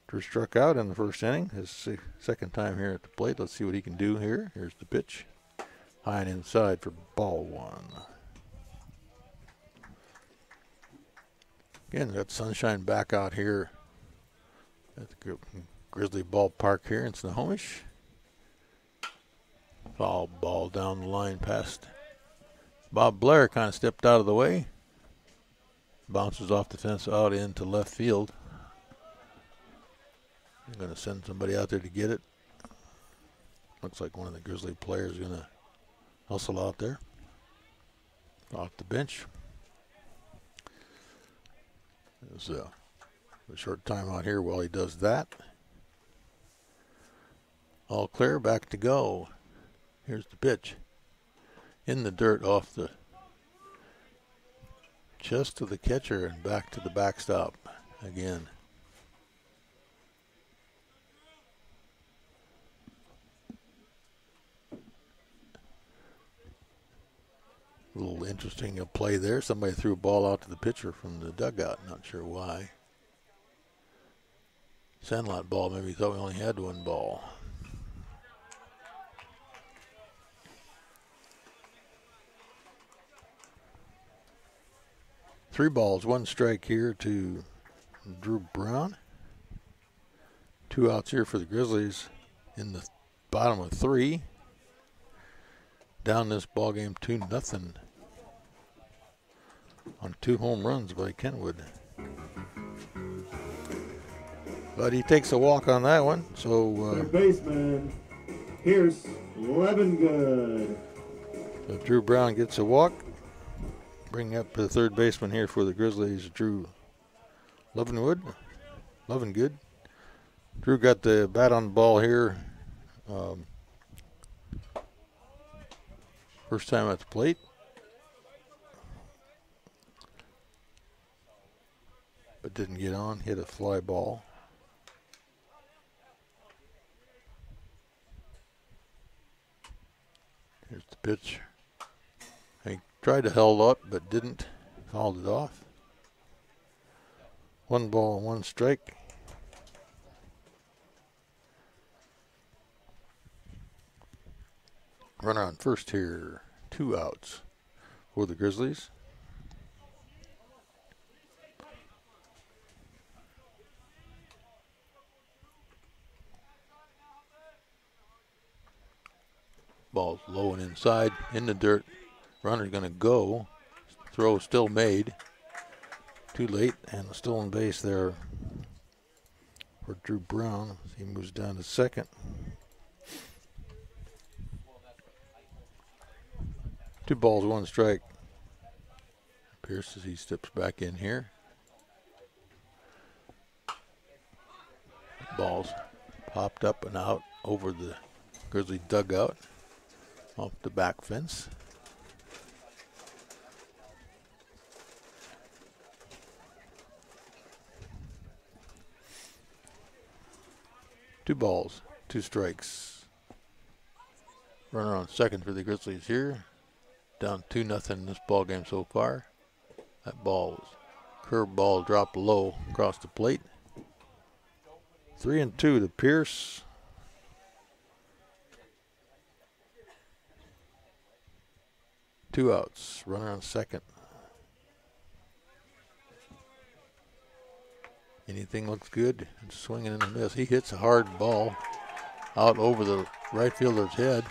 Drew struck out in the first inning, his second time here at the plate. Let's see what he can do here. Here's the pitch. High and inside for ball 1. Again, got sunshine back out here at the Grizzly ballpark here in Snohomish. Foul ball down the line past Bob Blair, kind of stepped out of the way. Bounces off the fence out into left field. I'm going to send somebody out there to get it. Looks like one of the Grizzly players is going to hustle out there off the bench. There's a short time out here while he does that. All clear, back to go. Here's the pitch. In the dirt off the chest of the catcher and back to the backstop again. A little interesting play there. Somebody threw a ball out to the pitcher from the dugout. Not sure why. Sandlot ball. Maybe he thought we only had 1 ball. Three balls, 1 strike here to Drew Brown. 2 outs here for the Grizzlies in the bottom of 3. Down this ball game 2-0 on 2 home runs by Kenwood. But he takes a walk on that one. So Third baseman, Pierce Levengood. So Drew Brown gets a walk. Bring up the third baseman here for the Grizzlies, Drew Levengood. Drew got the bat on the ball here. First time at the plate. But didn't get on, hit a fly ball. Here's the pitch. He tried to hold up, but didn't. Fouled it off. 1 ball, 1 strike. Runner on first here. 2 outs for the Grizzlies. Ball's low and inside in the dirt. Runner's going to go. Throw still made. Too late, and a stolen base there for Drew Brown. He moves down to second. 2 balls, 1 strike. Pierce as he steps back in here. Balls popped up and out over the Grizzly dugout off the back fence. Two balls, 2 strikes. Runner on second for the Grizzlies here. Down 2-0 in this ball game so far. That ball was curved ball dropped low across the plate. 3-2 to Pierce. Two outs. Runner on second. Anything looks good. Swinging and a miss. He hits a hard ball out over the right fielder's head.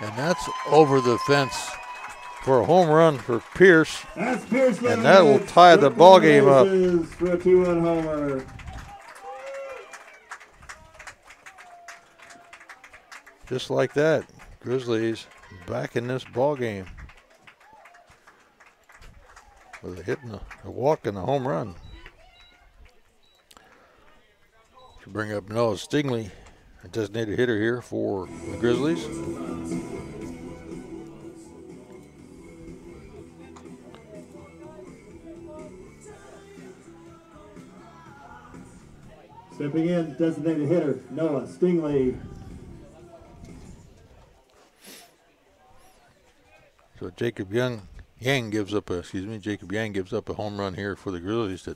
And that's over the fence for a home run for Pierce. That's Pierce, and that will tie the ball game up. For a 2-1 homer. Just like that, Grizzlies back in this ball game with a hit and a walk and a home run. To bring up Noah Stingley, a designated hitter here for the Grizzlies. Stepping in, designated hitter, Noah Stingley. So Jacob Yang gives up a home run here for the Grizzlies to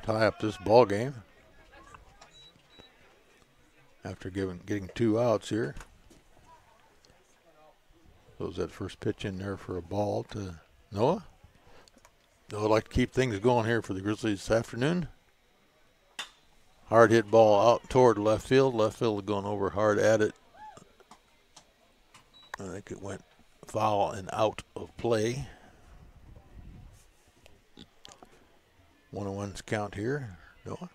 tie up this ball game. After getting 2 outs here. Throws that first pitch in there for a ball to Noah. Noah would like to keep things going here for the Grizzlies this afternoon. Hard hit ball out toward left field. Left field going over hard at it. I think it went foul and out of play. 1-1's count here. Noah.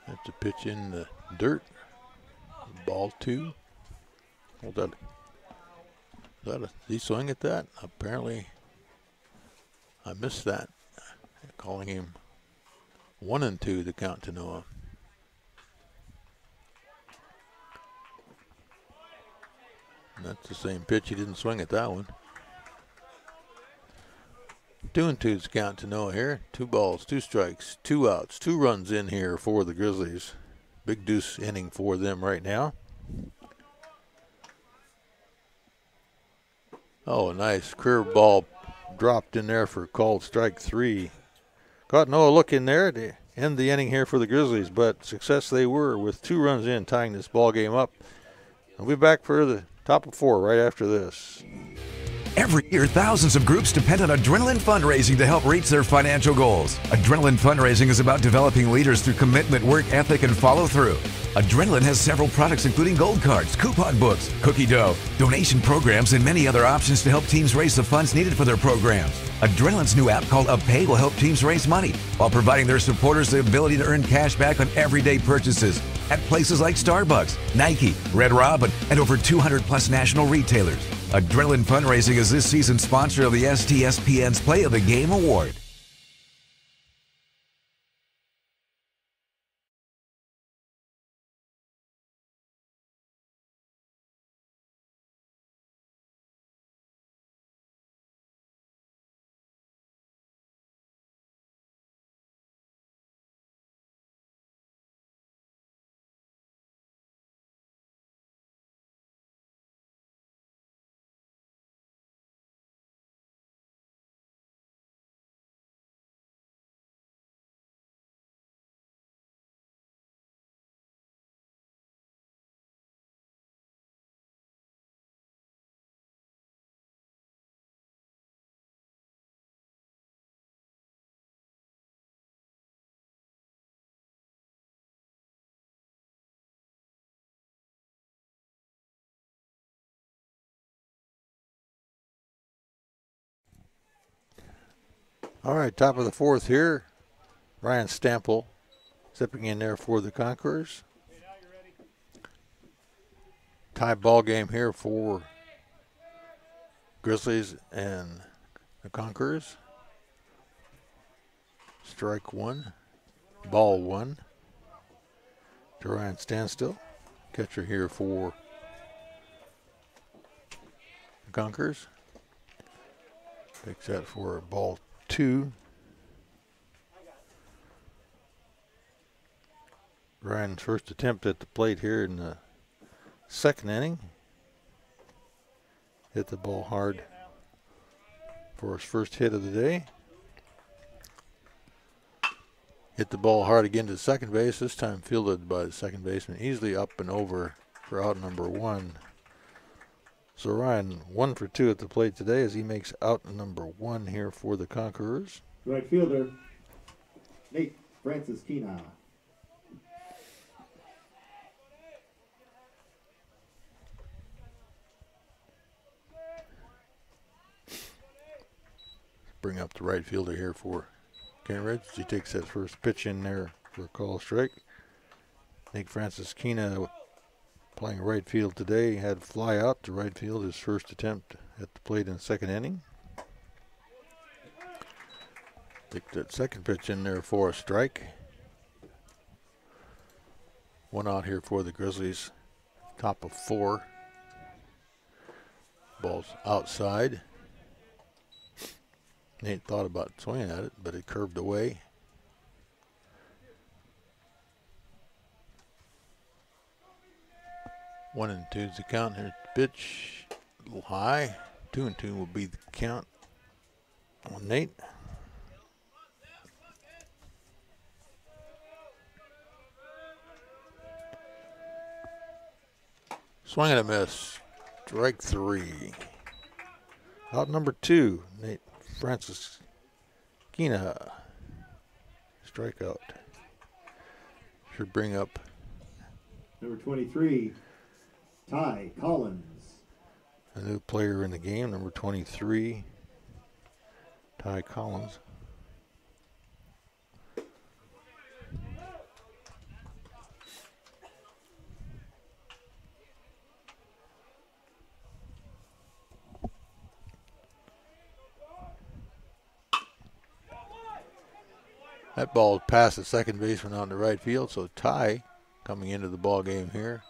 That's a pitch in the dirt. Ball 2. Did he swing at that? Apparently, I missed that. Calling him 1-2 to count to Noah. And that's the same pitch. He didn't swing at that one. 2-2's count to Noah here. 2 balls, 2 strikes, 2 outs, 2 runs in here for the Grizzlies. Big deuce inning for them right now. Oh, nice curve ball dropped in there for called strike 3. Caught Noah looking there to end the inning here for the Grizzlies, but success they were with 2 runs in, tying this ball game up. We'll be back for the top of 4 right after this. Every year, thousands of groups depend on Adrenaline Fundraising to help reach their financial goals. Adrenaline Fundraising is about developing leaders through commitment, work ethic, and follow-through. Adrenaline has several products including gold cards, coupon books, cookie dough, donation programs, and many other options to help teams raise the funds needed for their programs. Adrenaline's new app called UpPay will help teams raise money while providing their supporters the ability to earn cash back on everyday purchases at places like Starbucks, Nike, Red Robin, and over 200 plus national retailers. Adrenaline Fundraising is this season's sponsor of the STSPN's Play of the Game Award. All right, top of the fourth here. Ryan Stample stepping in there for the Conquerors. Tie ball game here for Grizzlies and the Conquerors. Strike one, ball one. To Ryan Standstill, catcher here for the Conquerors. Takes that for ball two. Ryan's first attempt at the plate here in the second inning. Hit the ball hard for his first hit of the day. Hit the ball hard again to second base, this time fielded by the second baseman, easily up and over for out number one. So Ryan 1 for 2 at the plate today as he makes out number one here for the Conquerors. Right fielder, Nate Francisquina. Bring up the right fielder here for Kentridge. He takes that first pitch in there for a call strike. Nick Francisquina playing right field today. Had fly out to right field, his first attempt at the plate in the second inning. Take that second pitch in there for a strike. One out here for the Grizzlies. Top of 4. Ball's outside. Nate thought about swinging at it, but it curved away. One and two's the count. Here's the pitch. A little high. 2-2 will be the count on Nate. Swing and a miss. Strike 3. Out number 2, Nate Francisquina. Strikeout. Should bring up Number 23, Ty Collins. a new player in the game, number 23, Ty Collins. That ball passed the second baseman on the right field, so Ty coming into the ball game here,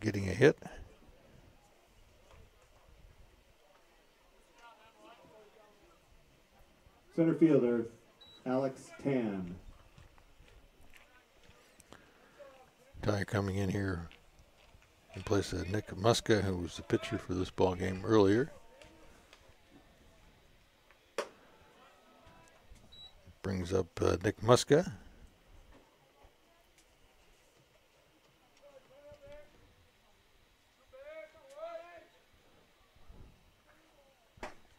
getting a hit. Center fielder, Alex Tan. Ty coming in here in place of Nick Muska, who was the pitcher for this ball game earlier. Brings up Nick Muska.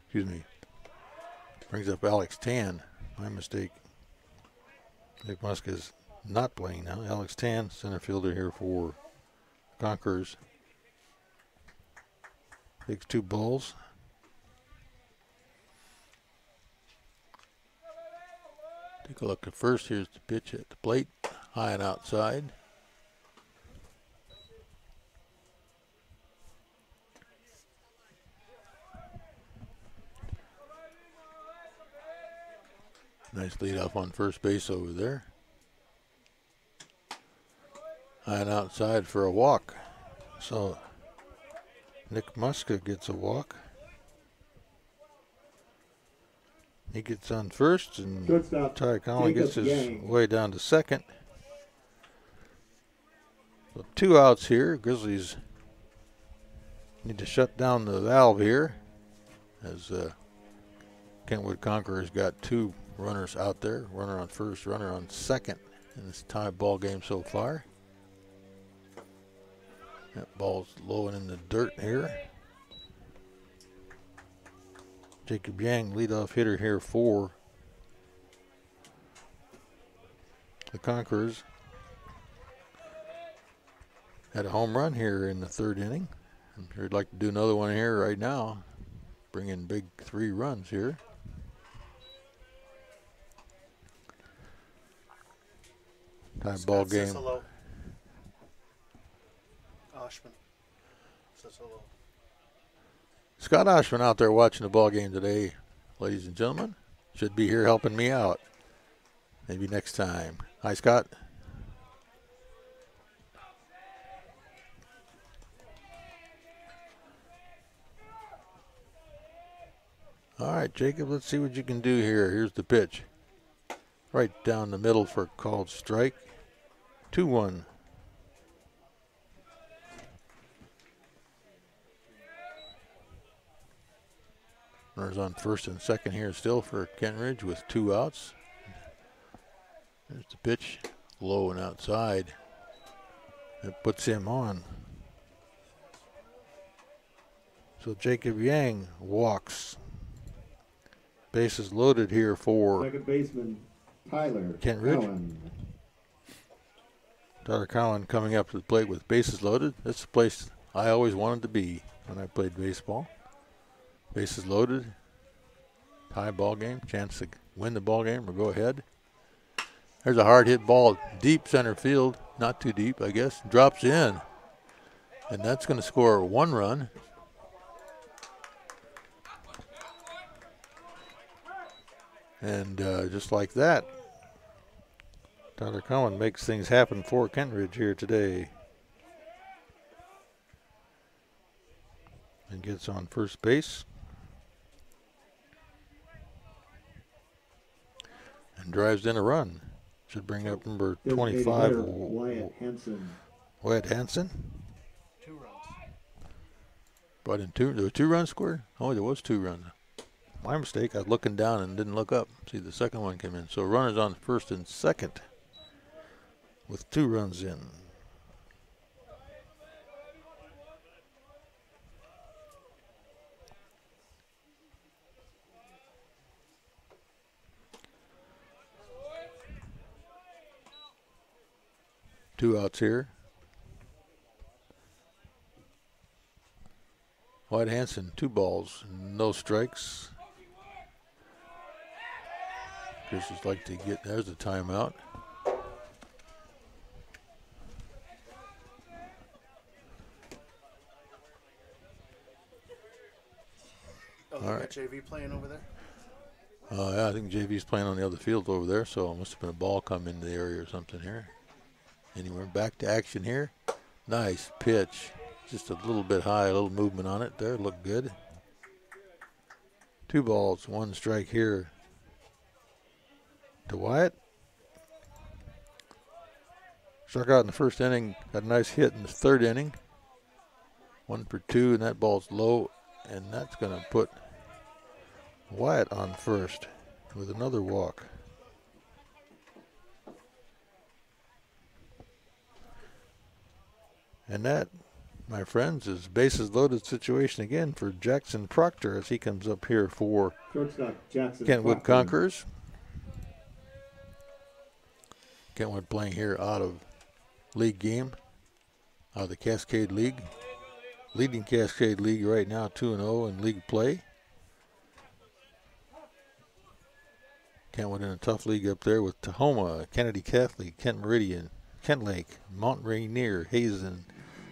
Excuse me. Brings up Alex Tan. My mistake. Nick Muska is not playing now. Alex Tan, center fielder here for Conquerors. Takes 2 balls. Take a look at first. Here's the pitch at the plate. High and outside. Nice lead off on first base over there. High and outside for a walk. So Nick Muska gets a walk. He gets on first, and Shortstop, Ty Collins gets his Yang. way down to second. So 2 outs here. Grizzlies need to shut down the valve here, as Kentwood Conquerors got 2 runners out there. Runner on first, runner on second in this tie ball game so far. That ball's low and in the dirt here. Jacob Yang, leadoff hitter here for the Conquerors. Had a home run here in the 3rd inning. I'm sure he'd like to do another one here right now. bring in big 3 runs here. Tie ball Scott says game. hello. Oshman says hello. Scott Oshman out there watching the ball game today, ladies and gentlemen. Should be here helping me out. Maybe next time. Hi, Scott. All right, Jacob, let's see what you can do here. Here's the pitch. Right down the middle for a called strike. 2-1. Runners on first and second here still for Kentridge with 2 outs. There's the pitch, low and outside. It puts him on. So Jacob Yang walks. Bases loaded here for Second baseman Tyler Kentridge. Cowan. Tyler Cowan coming up to the plate with bases loaded. That's the place I always wanted to be when I played baseball. Bases loaded. Tie ball game. Chance to win the ball game or go ahead. There's a hard hit ball deep center field. Not too deep, I guess. Drops in. And that's going to score 1 run. And just like that, Tyler Cowan makes things happen for Kentridge here today. And gets on first base. And drives in a run. Should bring up number 25. Wyatt Hansen. Wyatt Hansen. 2 runs. But in 2, there were 2 runs scored? Oh, there was 2 runs. My mistake, I was looking down and didn't look up. See, the second one came in. So runners on first and second with 2 runs in. Two outs here. Wyatt Hansen, 2 balls, no strikes. Chris would like to get, there's a timeout. Oh, they got JV playing over there? Yeah, I think JV's playing on the other field over there, so it must have been a ball come into the area or something here. Anyway, back to action here. Nice pitch. Just a little bit high, a little movement on it there. Looked good. 2 balls, 1 strike here to Wyatt. Struck out in the first inning. Got a nice hit in the 3rd inning. 1 for 2, and that ball's low. And that's going to put Wyatt on first with another walk. And that, my friends, is bases loaded situation again for Jackson Proctor as he comes up here for Shortstop Jackson Kentwood Proctor. Conquerors. Kentwood playing here out of league game, out of the Cascade League. Leading Cascade League right now, 2-0 in league play. Kentwood in a tough league up there with Tahoma, Kennedy Catholic, Kent Meridian, Kent Lake, Mount Rainier, Hazen,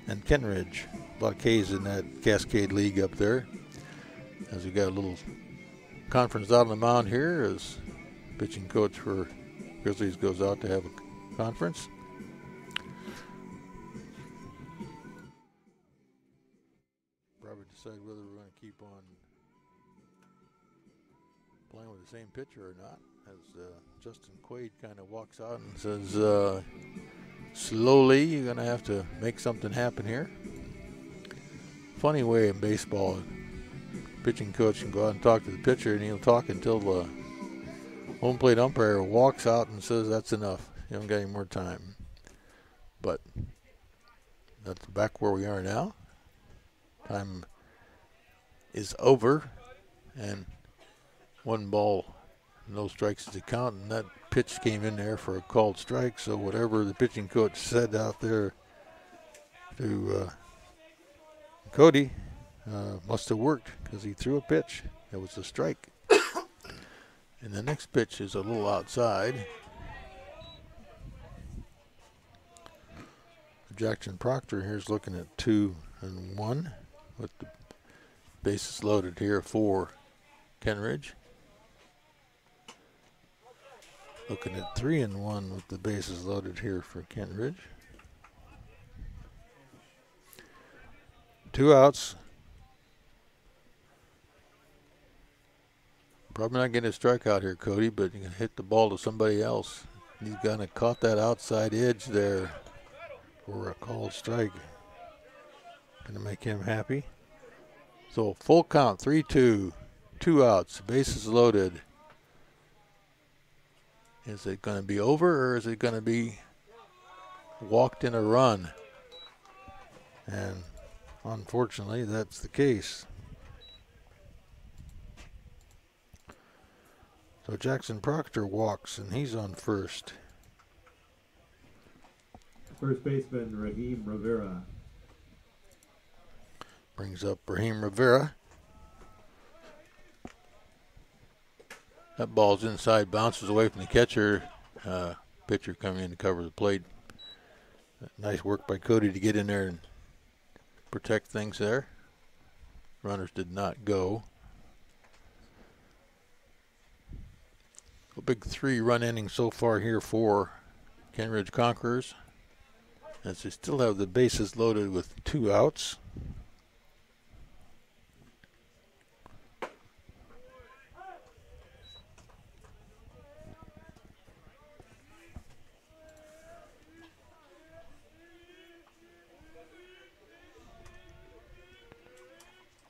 and Kentridge. A lot of K's in that Cascade League up there. As we got a little conference out on the mound here as pitching coach for Grizzlies goes out to have a conference. Probably decide whether we're going to keep on playing with the same pitcher or not. As Justin Quaid kind of walks out and says, slowly, you're going to have to make something happen here. Funny way in baseball, pitching coach can go out and talk to the pitcher, and he'll talk until the home plate umpire walks out and says, that's enough. You don't got any more time. But that's back where we are now. Time is over, and 1 ball, no strikes to count, and that pitch came in there for a called strike. So whatever the pitching coach said out there to Cody, must have worked because he threw a pitch. It was a strike. And the next pitch is a little outside. Jackson Proctor here's looking at 2-1 with the bases loaded here for Kenridge. Looking at 3-1 with the bases loaded here for Kenridge. 2 outs. Probably not getting a strikeout here, Cody, but you can hit the ball to somebody else. He's gonna caught that outside edge there for a called strike. Gonna make him happy. So full count, 3-2, 2 outs, bases loaded. Is it gonna be over or is it gonna be walked in a run? And unfortunately, that's the case. So Jackson Proctor walks, and he's on first. First baseman, Raheem Rivera. Brings up Raheem Rivera. That ball's inside, bounces away from the catcher. Pitcher coming in to cover the plate. Nice work by Cody to get in there and protect things there. Runners did not go. A big 3-run inning so far here for Kenridge Conquerors, as they still have the bases loaded with 2 outs.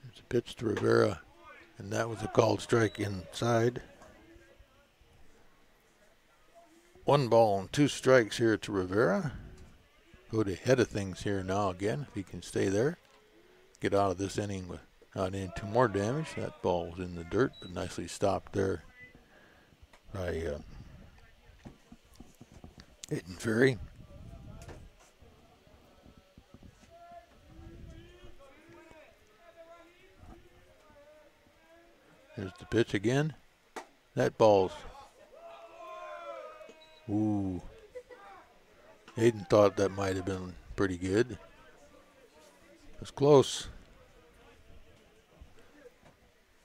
There's a pitch to Rivera, and that was a called strike inside. 1 ball and 2 strikes here to Rivera. Go to head of things here now again, if he can stay there. Get out of this inning without any 2 more damage. That ball was in the dirt, but nicely stopped there by Aiden Ferry. Here's the pitch again. That ball's... Ooh. Aiden thought that might have been pretty good. It was close.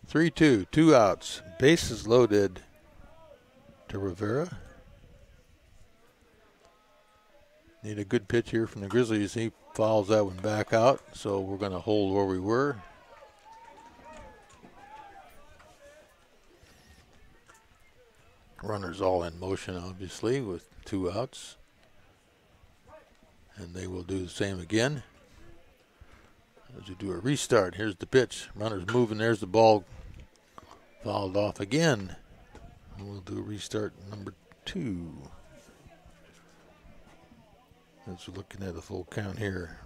3-2, 2 outs. Bases loaded to Rivera. Need a good pitch here from the Grizzlies. He fouls that one back out, so we're going to hold where we were. Runners all in motion, obviously, with 2 outs. And they will do the same again. As we do a restart, here's the pitch. Runners moving, there's the ball. Fouled off again. And we'll do a restart number 2. As we're looking at a full count here.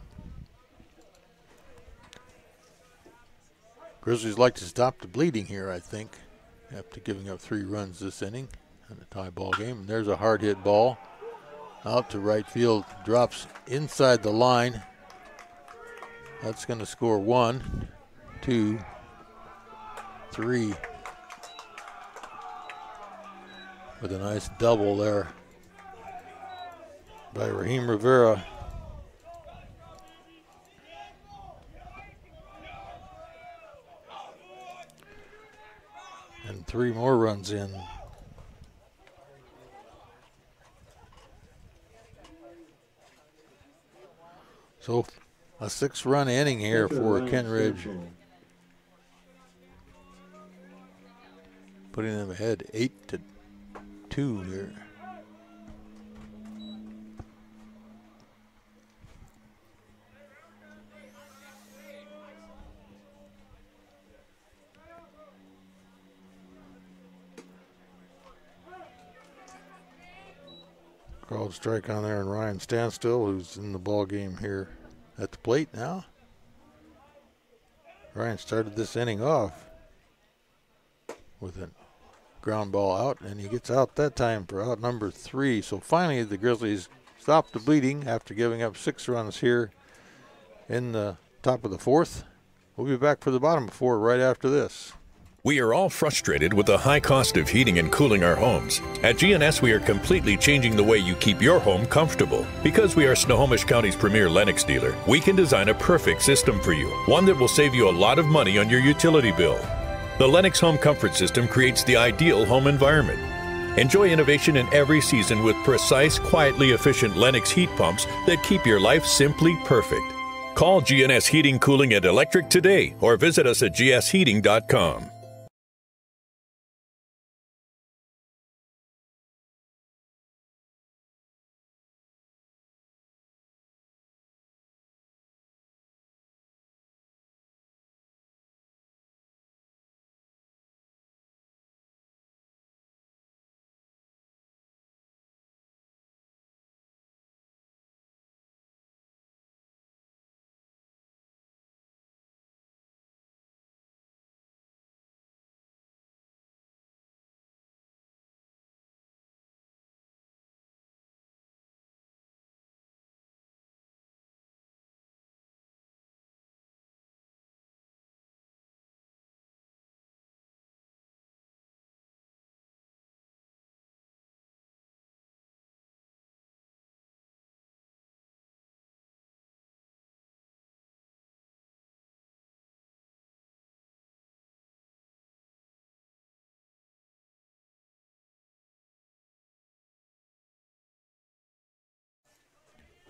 Grizzlies like to stop the bleeding here, I think, after giving up 3 runs this inning in a tie ball game. And there's a hard hit ball out to right field, drops inside the line. That's going to score 1, 2, 3 with a nice double there by Raheem Rivera. And 3 more runs in. So a 6-run inning here for Kenridge, putting them ahead 8-2 here. Called strike on there, and Ryan Standstill, who's in the ball game here at the plate now. Ryan started this inning off with a ground ball out, and he gets out that time for out number 3. So finally the Grizzlies stop the bleeding after giving up 6 runs here in the top of the 4th. We'll be back for the bottom four right after this. We are all frustrated with the high cost of heating and cooling our homes. At GNS, we are completely changing the way you keep your home comfortable. Because we are Snohomish County's premier Lennox dealer, we can design a perfect system for you, one that will save you a lot of money on your utility bill. The Lennox Home Comfort System creates the ideal home environment. Enjoy innovation in every season with precise, quietly efficient Lennox heat pumps that keep your life simply perfect. Call GNS Heating, Cooling, and Electric today or visit us at gsheating.com.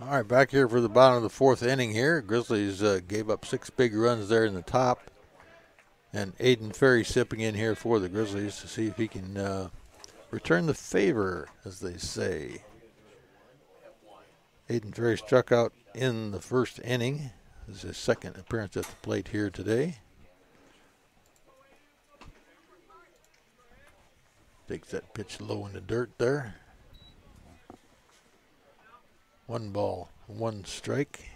All right, back here for the bottom of the fourth inning here. Grizzlies gave up 6 big runs there in the top. And Aiden Ferry sipping in here for the Grizzlies to see if he can return the favor, as they say. Aiden Ferry struck out in the first inning. This is his second appearance at the plate here today. Takes that pitch low in the dirt there. 1 ball, 1 strike.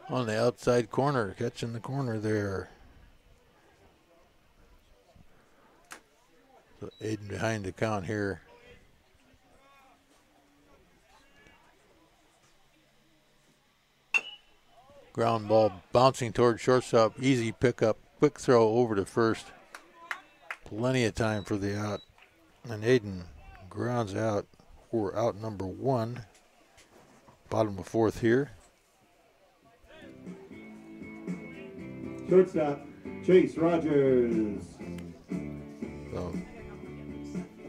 On the outside corner, catching the corner there. So Aiden behind the count here. Ground ball bouncing toward shortstop. Easy pickup, quick throw over to first. Plenty of time for the out. And Aiden grounds out for out number 1. Bottom of fourth here. Shortstop, Chase Rogers. So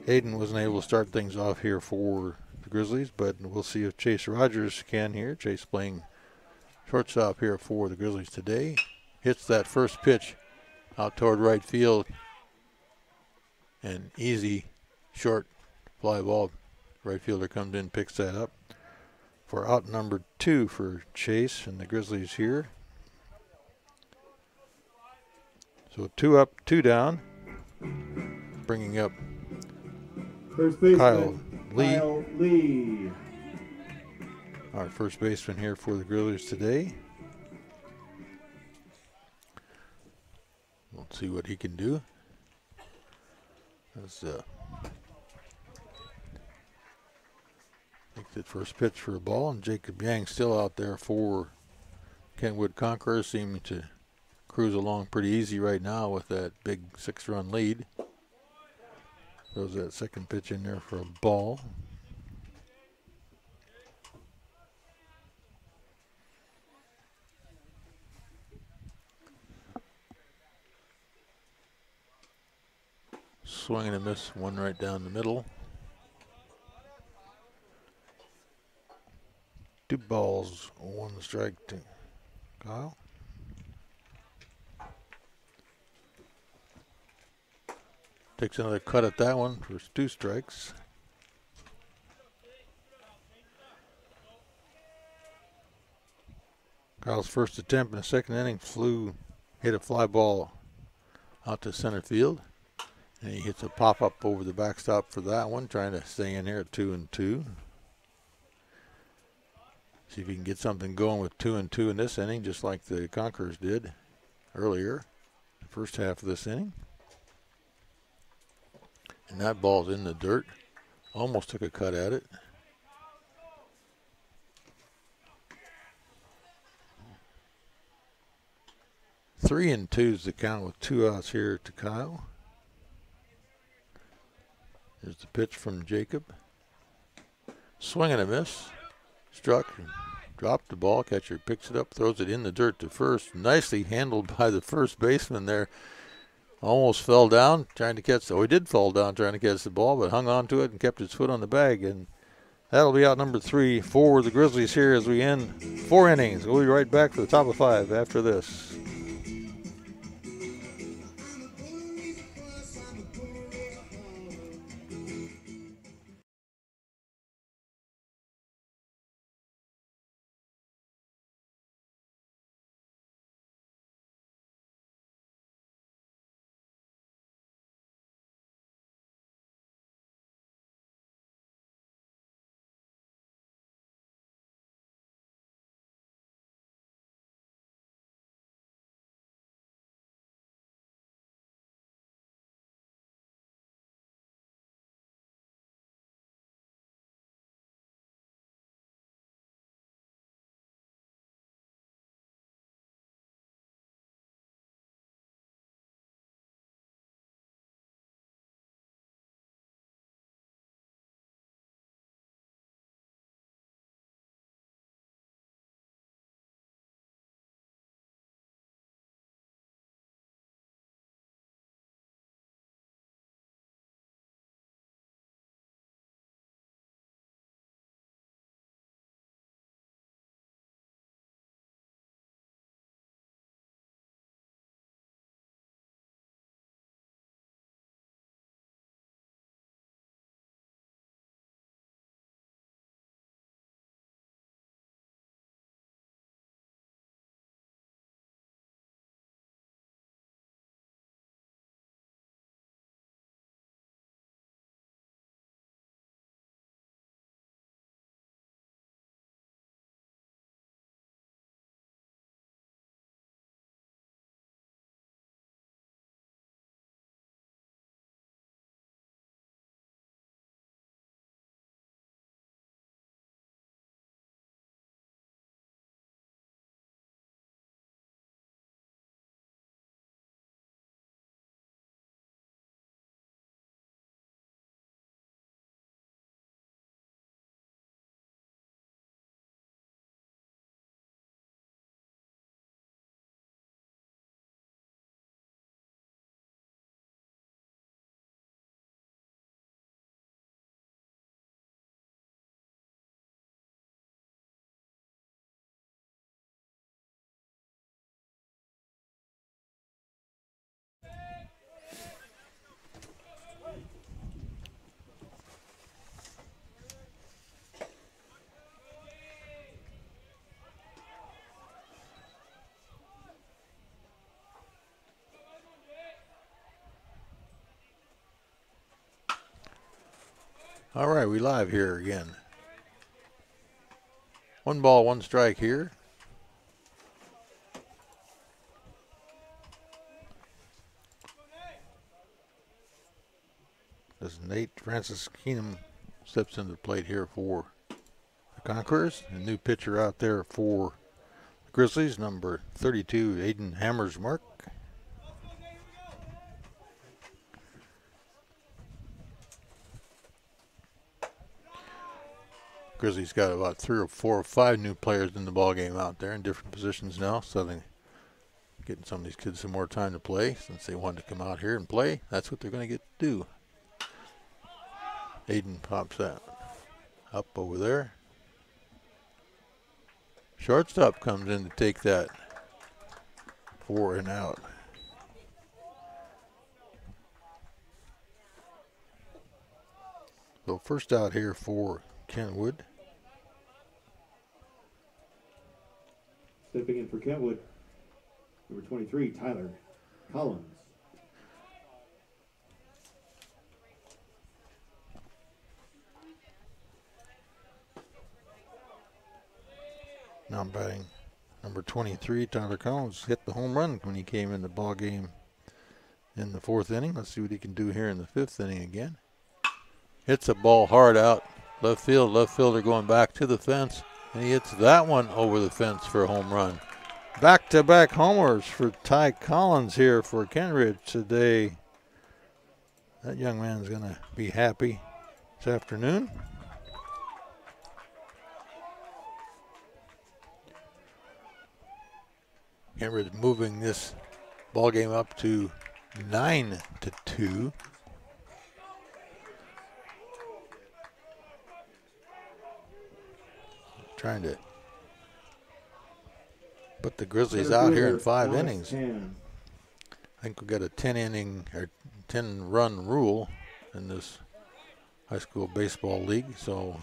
Aiden wasn't able to start things off here for the Grizzlies, but we'll see if Chase Rogers can here. Chase playing shortstop here for the Grizzlies today. Hits that first pitch out toward right field. And easy, short fly ball. Right fielder comes in, picks that up. For out number 2 for Chase and the Grizzlies here. So 2 up, 2 down. Bringing up First baseman, Kyle Lee. Kyle Lee. Our first baseman here for the Grizzlies today. We'll see what he can do. That's the first pitch for a ball, and Jacob Yang still out there for Kentwood Conquerors, seeming to cruise along pretty easy right now with that big 6-run lead. Throws that second pitch in there for a ball. Swing and a miss, one right down the middle. 2 balls, 1 strike to Kyle. Takes another cut at that one for 2 strikes. Kyle's first attempt in the second inning hit a fly ball out to center field. And he hits a pop-up over the backstop for that one, trying to stay in here at 2-2. See if he can get something going with 2-2 in this inning, just like the Conquerors did earlier, the first half of this inning. And that ball's in the dirt. Almost took a cut at it. 3-2 is the count with 2 outs here to Kyle. There's the pitch from Jacob. Swing and a miss. Struck, dropped the ball. Catcher picks it up, throws it in the dirt to first. Nicely handled by the first baseman there. Almost fell down trying to catch. Oh, he did fall down trying to catch the ball, but hung on to it and kept his foot on the bag. And that'll be out number 3 for the Grizzlies here as we end 4 innings. We'll be right back for the top of 5 after this. All right, we live here again. 1 ball, 1 strike here. As Nate Francis Keenum steps into the plate here for the Conquerors. A new pitcher out there for the Grizzlies, number 32, Aiden Hammersmark. Grizzlies got about 3 or 4 or 5 new players in the ball game out there in different positions now, so they're getting some of these kids some more time to play since they wanted to come out here and play. That's what they're going to get to do. Aiden pops that up over there. Shortstop comes in to take that 4 and out. So first out here for Kentwood. Stepping in for Kentwood, number 23, Tyler Collins. Now batting number 23, Tyler Collins hit the home run when he came in the ball game in the 4th inning. Let's see what he can do here in the 5th inning again. Hits a ball hard out left field. Left fielder going back to the fence, and he hits that one over the fence for a home run. Back-to-back homers for Ty Collins here for Kentridge today. That young man's going to be happy this afternoon. Kentridge moving this ball game up to 9-2. Trying to put the Grizzlies out here in 5 innings. I think we've got a 10-inning or 10-run rule in this high school baseball league, so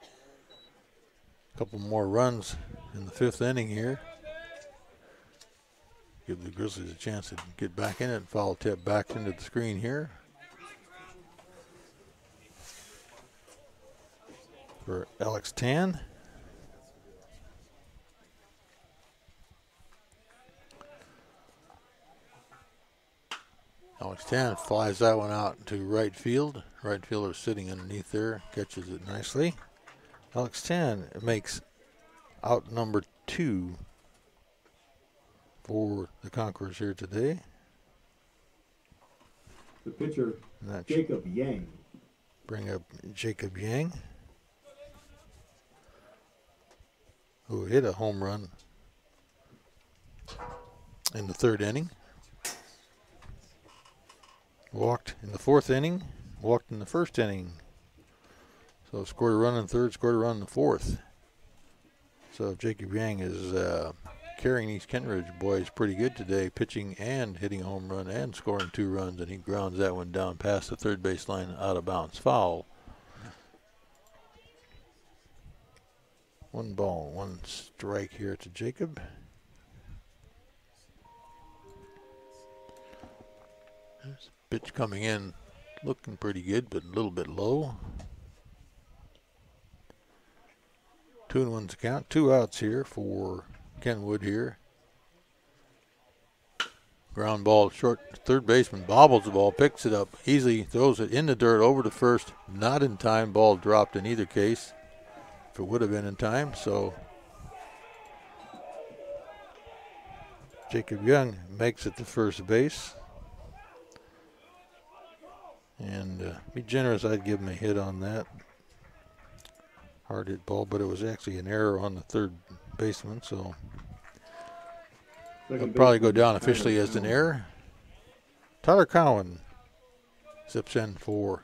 a couple more runs in the 5th inning here. Give the Grizzlies a chance to get back in it. Foul tip back into the screen here for Alex Tan. Alex Tan flies that one out to right field. Right fielder sitting underneath there, catches it nicely. Alex Tan makes out number 2 for the Conquerors here today. The pitcher, Jacob Yang. Bring up Jacob Yang, who hit a home run in the 3rd inning. Walked in the 4th inning, walked in the 1st inning. So scored a run in the 3rd, scored a run in the 4th. So Jacob Yang is carrying these Kentridge boys pretty good today, pitching and hitting a home run and scoring 2 runs, and he grounds that one down past the 3rd base line, out of bounds, foul. 1 ball, 1 strike here to Jacob. There's a pitch coming in, looking pretty good, but a little bit low. 2-1's count, 2 outs here for Kentwood here. Ground ball, short 3rd baseman bobbles the ball, picks it up easily, throws it in the dirt over to 1st. Not in time, ball dropped in either case. If it would have been in time, so Jacob Young makes it to 1st base. And be generous, I'd give him a hit on that. Hard hit ball, but it was actually an error on the 3rd baseman, so it'll probably go down officially as an error. Tyler Cowan zips in for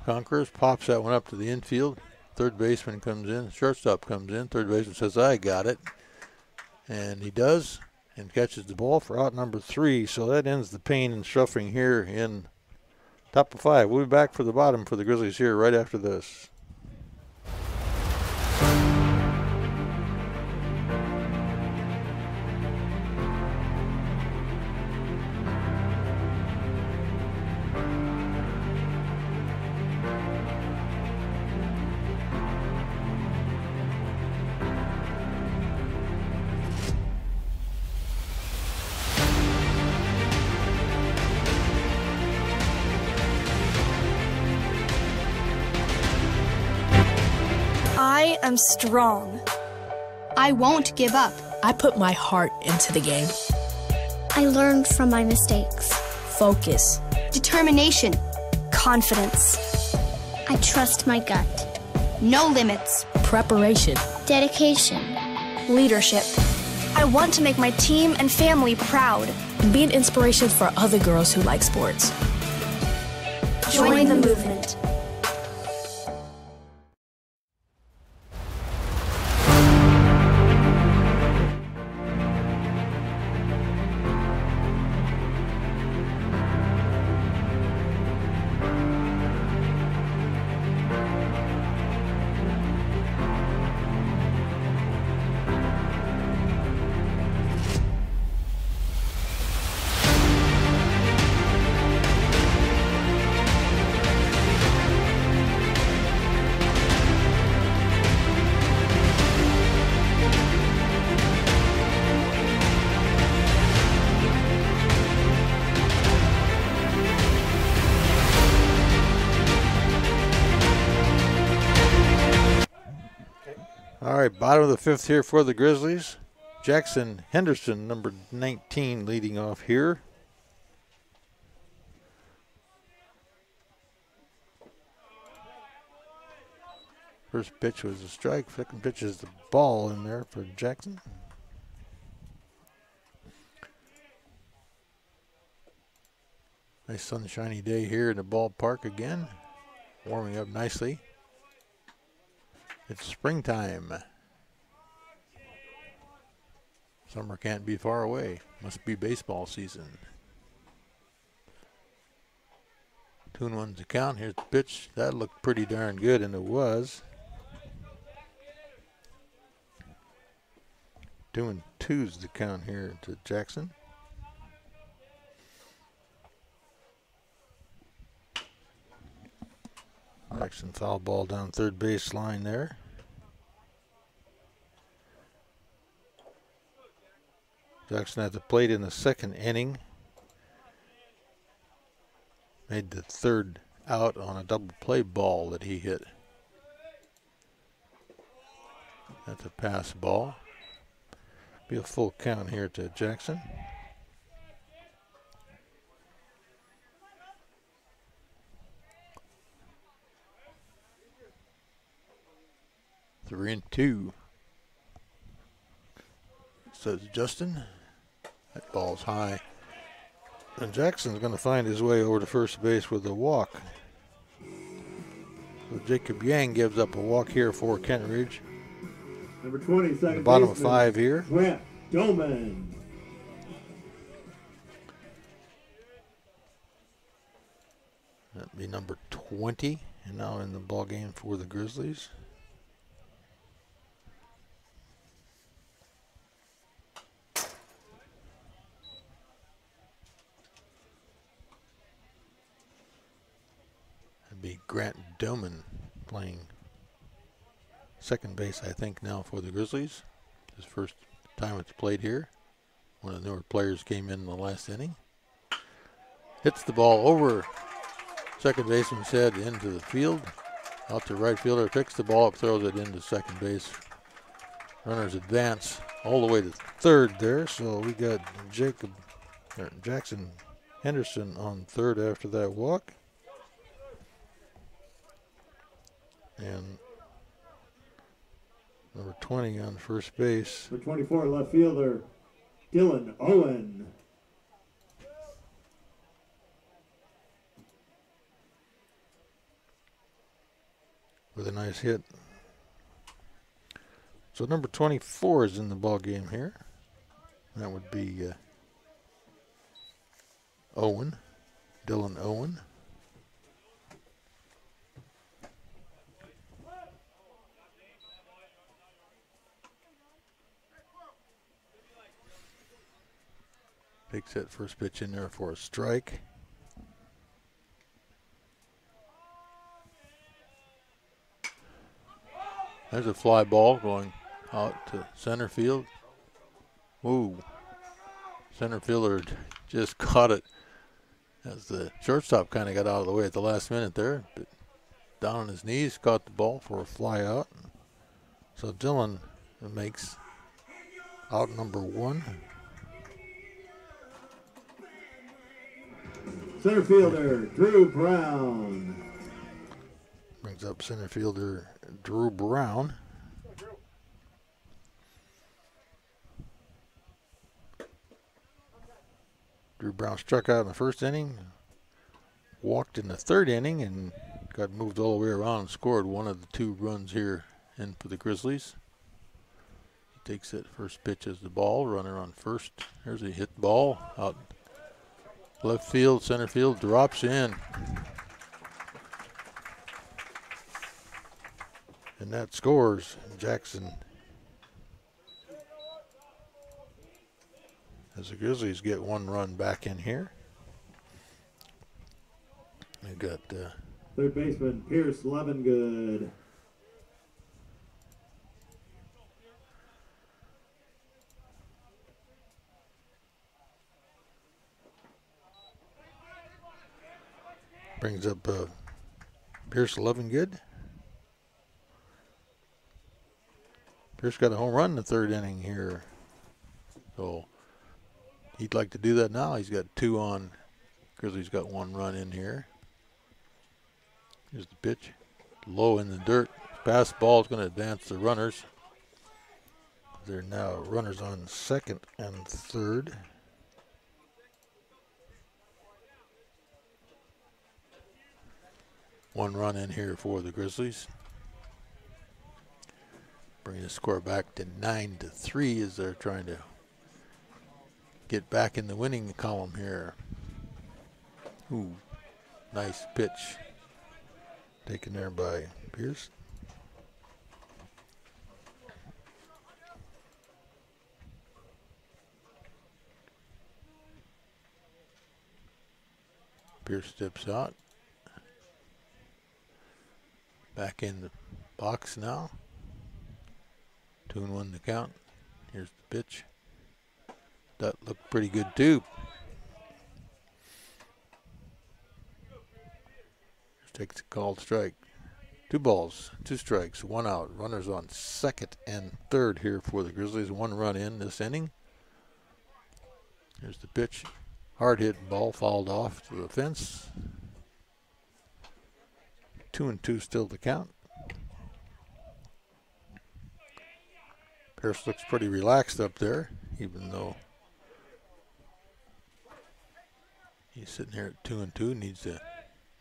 Conquerors, pops that one up to the infield. 3rd baseman comes in, shortstop comes in. 3rd baseman says, I got it. And he does, and catches the ball for out number 3. So that ends the pain and suffering here in top of 5. We'll be back for the bottom for the Grizzlies here right after this. I am strong. I won't give up. I put my heart into the game. I learned from my mistakes. Focus. Determination. Confidence. I trust my gut. No limits. Preparation. Dedication. Leadership. I want to make my team and family proud. Be an inspiration for other girls who like sports. Join the movement. All right, bottom of the fifth here for the Grizzlies. Jackson Henderson, number 19, leading off here. First pitch was a strike. Second pitch is the ball in there for Jackson. Nice sunshiny day here in the ballpark again. Warming up nicely. It's springtime. Summer can't be far away. Must be baseball season. 2-1's the count. Here's the pitch. That looked pretty darn good, and it was. 2-2's the count here to Jackson. Jackson foul ball down third base line there. Jackson at the plate in the second inning. Made the third out on a double play ball that he hit. That's a pass ball. Be a full count here to Jackson. Three and two. Says Justin. That ball's high. And Jackson's going to find his way over to first base with a walk. So Jacob Yang gives up a walk here for Kent Ridge. Number 20, second the bottom baseman, of five here. Trent Doman. That'd be number 20, and now in the ball game for the Grizzlies. That'd be Grant Doman playing second base, I think, now for the Grizzlies. His first time it's played here. One of the newer players came in the last inning. Hits the ball over second baseman's head into the field. Out to right fielder, picks the ball up, throws it into second base. Runners advance all the way to third there. So we got Jackson Henderson on third after that walk. And number 20 on first base. For 24, left fielder, Dylan Owen. With a nice hit. So number 24 is in the ball game here. That would be Owen, Dylan Owen. Takes that first pitch in there for a strike. There's a fly ball going out to center field. Ooh. Center fielder just caught it as the shortstop kind of got out of the way at the last minute there. But down on his knees, caught the ball for a fly out. So Dylan makes out number one. Center fielder, Drew Brown. Brings up center fielder Drew Brown. Drew Brown struck out in the first inning, walked in the third inning, and got moved all the way around and scored one of the two runs here in for the Grizzlies. He takes it first pitch as the ball, runner on first. There's a hit ball out left field, center field, drops in. And that scores Jackson. As the Grizzlies get one run back in here. They got third baseman Pierce Levengood. Brings up Pierce Levengood. Pierce got a home run in the third inning here. So he'd like to do that now. He's got 2 on. Grizzlies got 1 run in here. Here's the pitch. Low in the dirt. Pass ball is going to advance the runners. They're now runners on second and third. One run in here for the Grizzlies. Bringing the score back to 9-3 as they're trying to get back in the winning column here. Ooh, nice pitch. Taken there by Pierce. Pierce steps out. Back in the box now. 2-1 the count. Here's the pitch. That looked pretty good too. Takes a called strike. 2 balls, 2 strikes, 1 out. Runners on second and third here for the Grizzlies. 1 run in this inning. Here's the pitch. Hard hit ball fouled off to the fence. 2-2 still to count. Pierce looks pretty relaxed up there, even though he's sitting here at 2-2. Needs to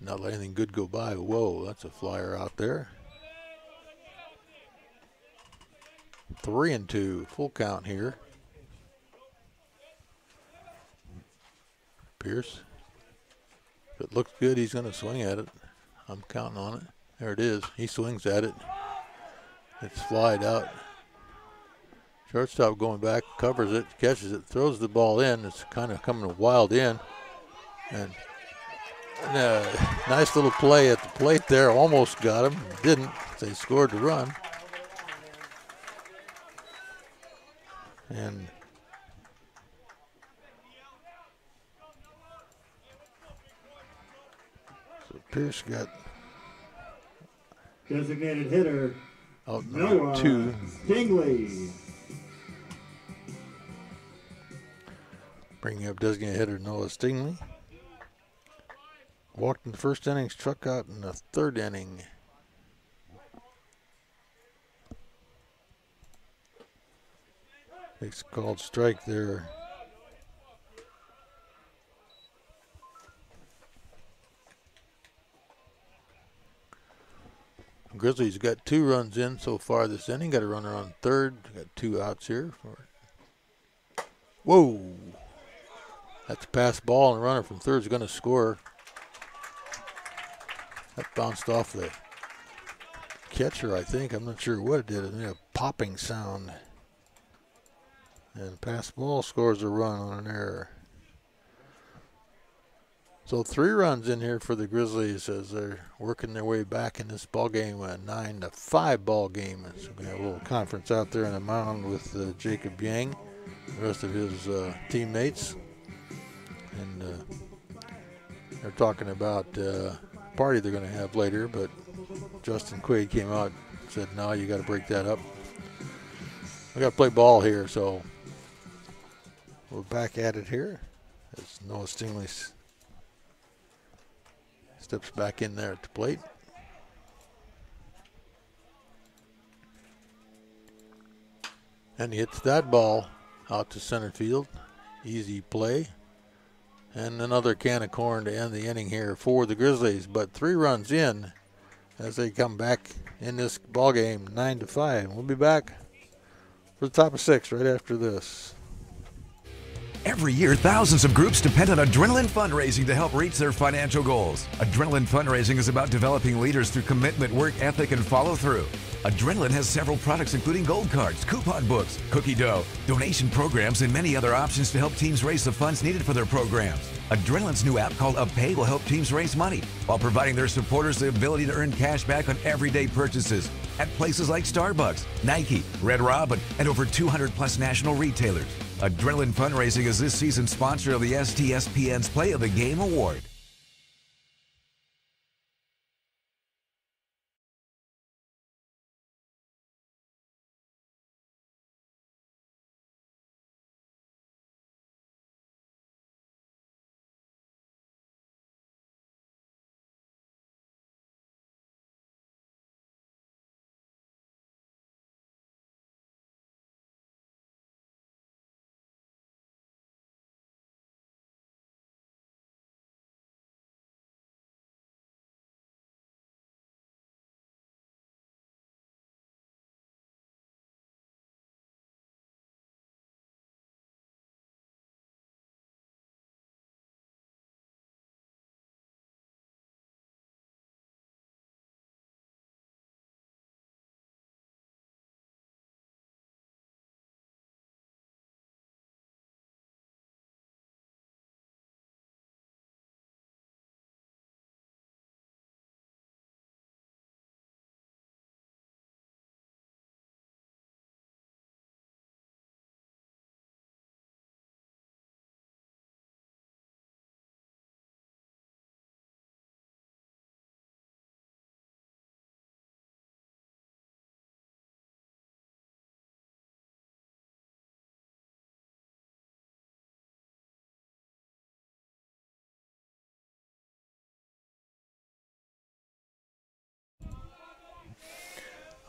not let anything good go by. Whoa, that's a flyer out there. 3-2, full count here. Pierce. If it looks good, he's going to swing at it. I'm counting on it. There it is. He swings at it. It's flied out. Shortstop going back, covers it, catches it, throws the ball in. It's kind of coming wild in. And nice little play at the plate there. Almost got him. Didn't. They scored the run. And so Pierce got designated hitter out Noah 2. Stingley. Bringing up designated hitter Noah Stingley. Walked in the first inning, struck out in the third inning. Makes a called strike there. Grizzlies got 2 runs in so far this inning. Got a runner on third. Got 2 outs here. Whoa! That's a pass ball, and the runner from third is going to score. That bounced off the catcher, I think. I'm not sure what it did. It made a popping sound. And pass ball scores a run on an error. So 3 runs in here for the Grizzlies as they're working their way back in this ball game, a 9-5 ball game. So we're going to have a little conference out there on the mound with Jacob Yang, the rest of his teammates. And they're talking about party they're going to have later, but Justin Quaid came out and said, no, you got to break that up. We got to play ball here, so we're back at it here as Noah Stingley steps back in there at the plate. And he hits that ball out to center field. Easy play. And another can of corn to end the inning here for the Grizzlies. But 3 runs in as they come back in this ball game, 9-5. We'll be back for the top of 6 right after this. Every year, thousands of groups depend on Adrenaline Fundraising to help reach their financial goals. Adrenaline Fundraising is about developing leaders through commitment, work ethic, and follow through. Adrenaline has several products including gold cards, coupon books, cookie dough, donation programs, and many other options to help teams raise the funds needed for their programs. Adrenaline's new app called UpPay will help teams raise money while providing their supporters the ability to earn cash back on everyday purchases at places like Starbucks, Nike, Red Robin, and over 200 plus national retailers. Adrenaline Fundraising is this season's sponsor of the STSPN's Play of the Game Award.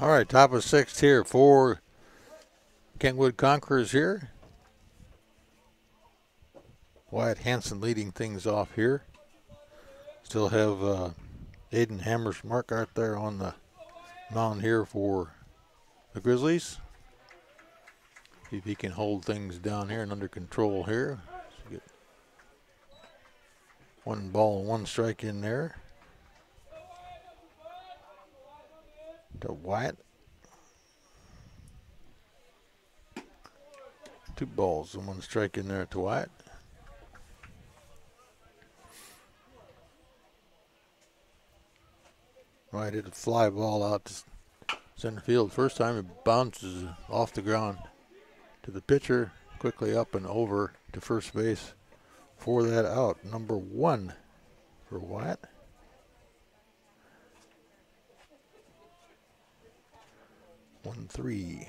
All right, top of sixth here for Kentwood Conquerors here. Wyatt Hansen leading things off here. Still have Aiden Hammers Markart there on the mound here for the Grizzlies. See if he can hold things down here and under control here. So get 1 ball and 1 strike in there to Wyatt. 2 balls and 1 strike in there to Wyatt. Wyatt hit a fly ball out to center field. First time it bounces off the ground to the pitcher, quickly up and over to first base for that out. Number 1 for Wyatt. One, 3.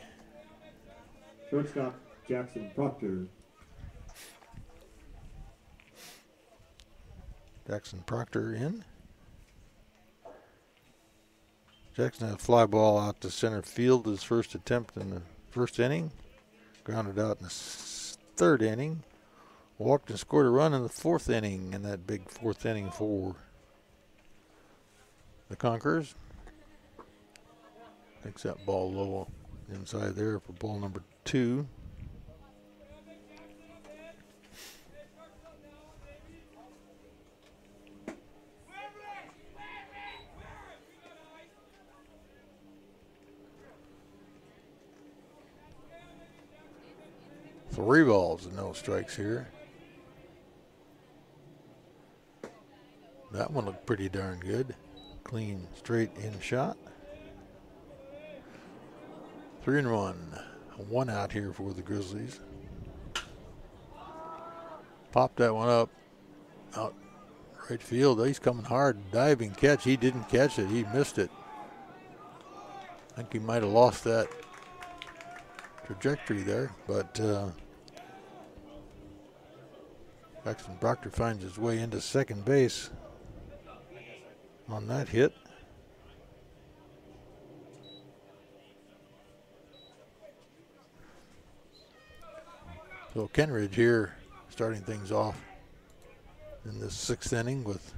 Shortstop, Jackson Proctor. Jackson Proctor in. Jackson had a fly ball out to center field, his first attempt in the first inning. Grounded out in the 3rd inning. Walked and scored a run in the 4th inning, in that big 4th inning for the Conquerors. Takes that ball low inside there for ball number 2. Three balls and no strikes here. That one looked pretty darn good. Clean, straight in shot. 3-1. 1 out here for the Grizzlies. Popped that one up out right field. He's coming hard. Diving catch. He didn't catch it. He missed it. I think he might have lost that trajectory there, but Jackson Proctor finds his way into second base on that hit. So Kenridge here starting things off in this 6th inning with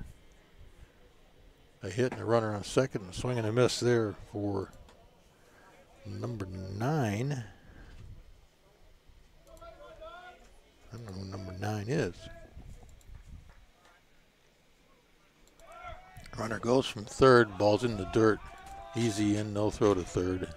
a hit and a runner on second, and a swing and a miss there for number 9. I don't know who number 9 is. Runner goes from 3rd, ball's in the dirt. Easy in, no throw to 3rd.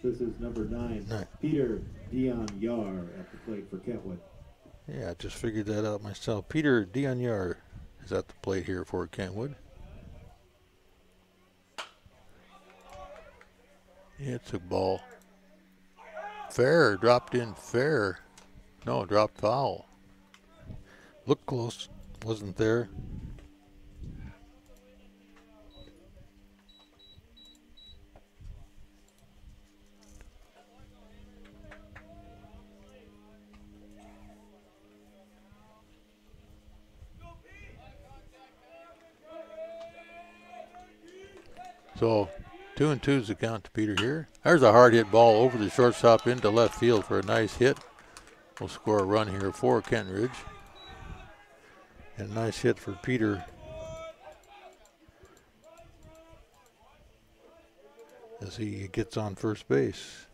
This is number 9, Peter Dion Yar at the plate for Kentwood. Yeah, I just figured that out myself. Peter Dion Yar is at the plate here for Kentwood. Yeah, it's a ball. Fair, dropped in fair. No, dropped foul. Looked close, wasn't there. So 2-2 is the count to Peter here. There's a hard hit ball over the shortstop into left field for a nice hit. We'll score a run here for Kentridge. And a nice hit for Peter as he gets on first base.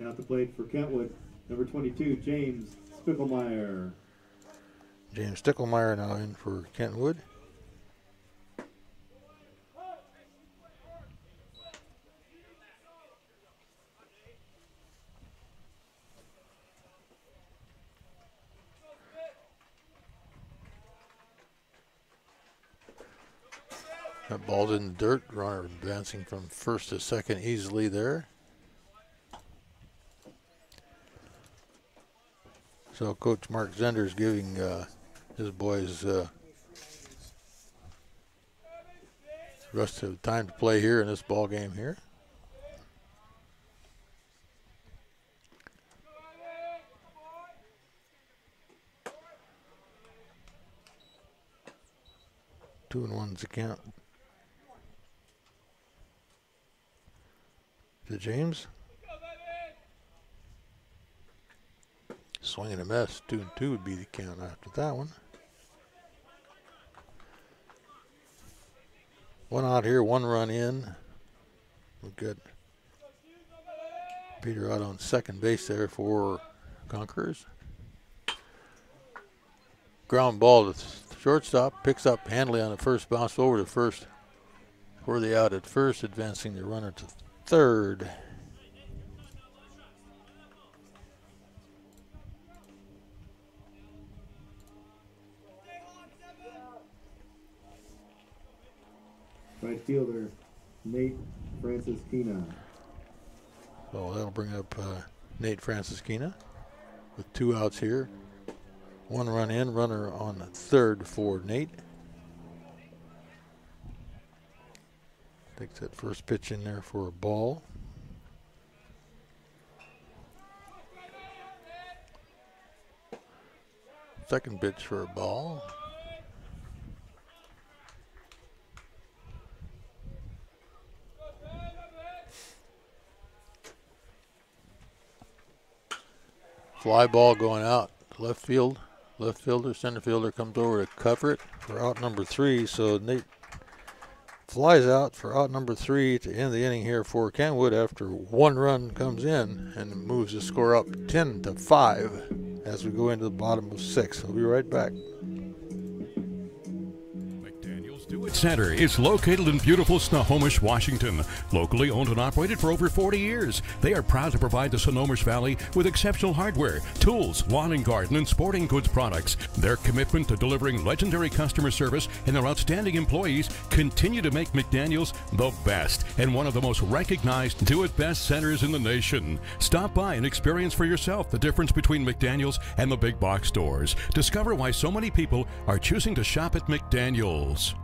Now at the plate for Kentwood, number 22, James Spickelmeyer. James Stickelmeyer now in for Kentwood. That ball's in the dirt. Runner advancing from first to second easily there. So Coach Mark Zender is giving his boys rest of time to play here in this ball game here. Two and one's the count to James. Swing and a miss. 2 and 2 would be the count after that one. One out here, one run in. We've got Peter out on second base there for Conquerors. Ground ball to shortstop, picks up Handley on the first bounce over to first for the out at first, advancing the runner to third. Right fielder, Nate Francisquina. So that'll bring up Nate Francisquina with 2 outs here. 1 run in, runner on third for Nate. Takes that first pitch in there for a ball. Second pitch for a ball. Fly ball going out left field. Left fielder, center fielder comes over to cover it for out number 3. So Nate flies out for out number 3 to end the inning here for Kenwood after 1 run comes in and moves the score up 10-5 as we go into the bottom of 6. We'll be right back. Do It Center is located in beautiful Snohomish, Washington. Locally owned and operated for over 40 years, they are proud to provide the Snohomish Valley with exceptional hardware, tools, lawn and garden, and sporting goods products. Their commitment to delivering legendary customer service and their outstanding employees continue to make McDaniels the best and one of the most recognized Do It Best centers in the nation. Stop by and experience for yourself the difference between McDaniels and the big box stores. Discover why so many people are choosing to shop at McDaniels.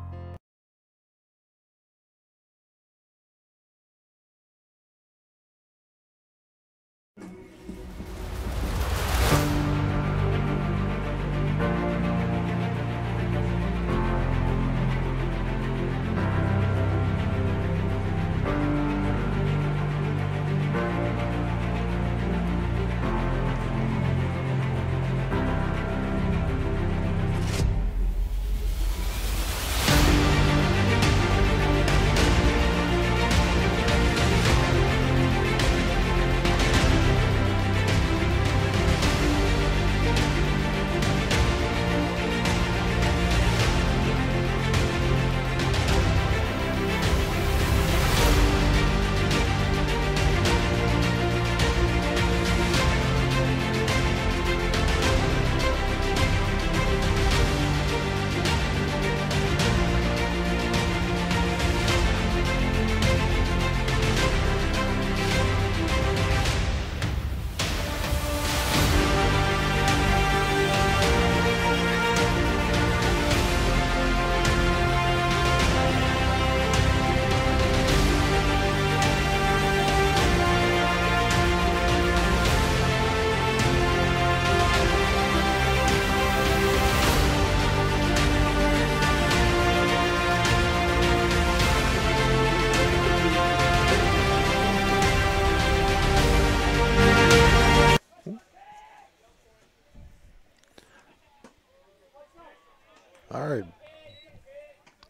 All right,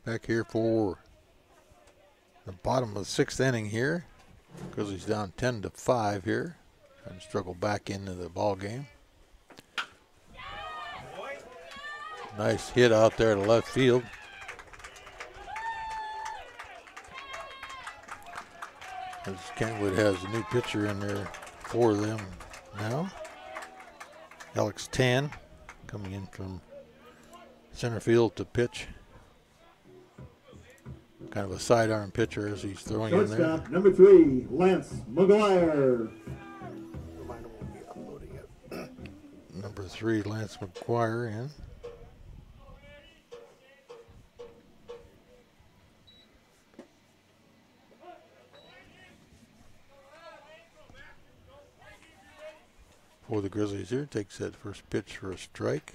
back here for the bottom of the 6th inning here, because he's down 10-5 here, trying to struggle back into the ball game. Nice hit out there to left field. As Kenwood has a new pitcher in there for them now. Alex Tan coming in from center field to pitch. kind of a sidearm pitcher as he's throwing in there. Shortstop, number 3, Lance McGuire. Reminder we'll be uploading it. Number 3, Lance McGuire in. For the Grizzlies here, takes that first pitch for a strike.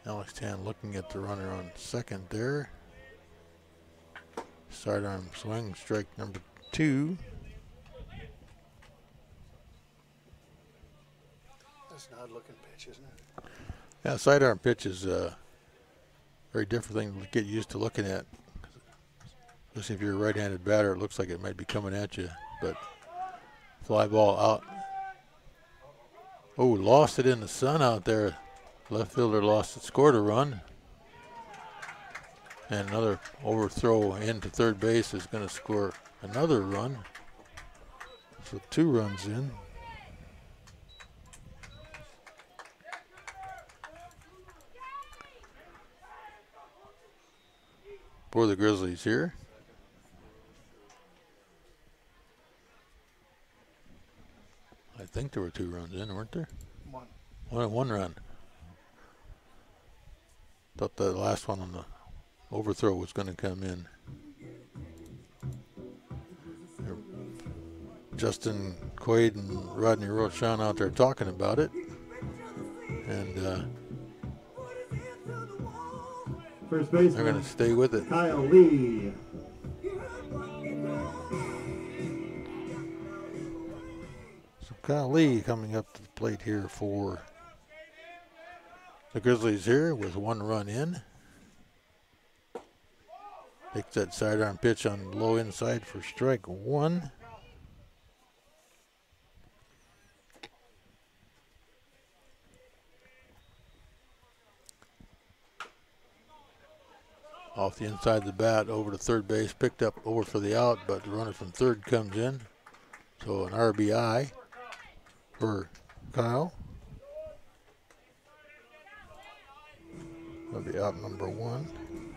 Alex Tan looking at the runner on second there. Sidearm swing, strike number 2. That's an odd looking pitch, isn't it? Yeah, sidearm pitch is a very different thing to get used to looking at. Especially if you're a right-handed batter, it looks like it might be coming at you, but fly ball out. Oh, lost it in the sun out there. Left fielder lost it, scored a run. And another overthrow into third base is going to score another run. So 2 runs in. For the Grizzlies here. I think there were 2 runs in, weren't there? One run. Thought the last one on the overthrow was going to come in. Justin Quaid and Rodney Rochon out there talking about it. And first baseman, they're going to stay with it. Kyle Lee. So Kyle Lee coming up to the plate here for the Grizzlies here with 1 run in. Takes that sidearm pitch on the low inside for strike 1. Off the inside of the bat, over to third base, picked up over for the out, but the runner from third comes in. So an RBI for Kyle. That'll be out number 1.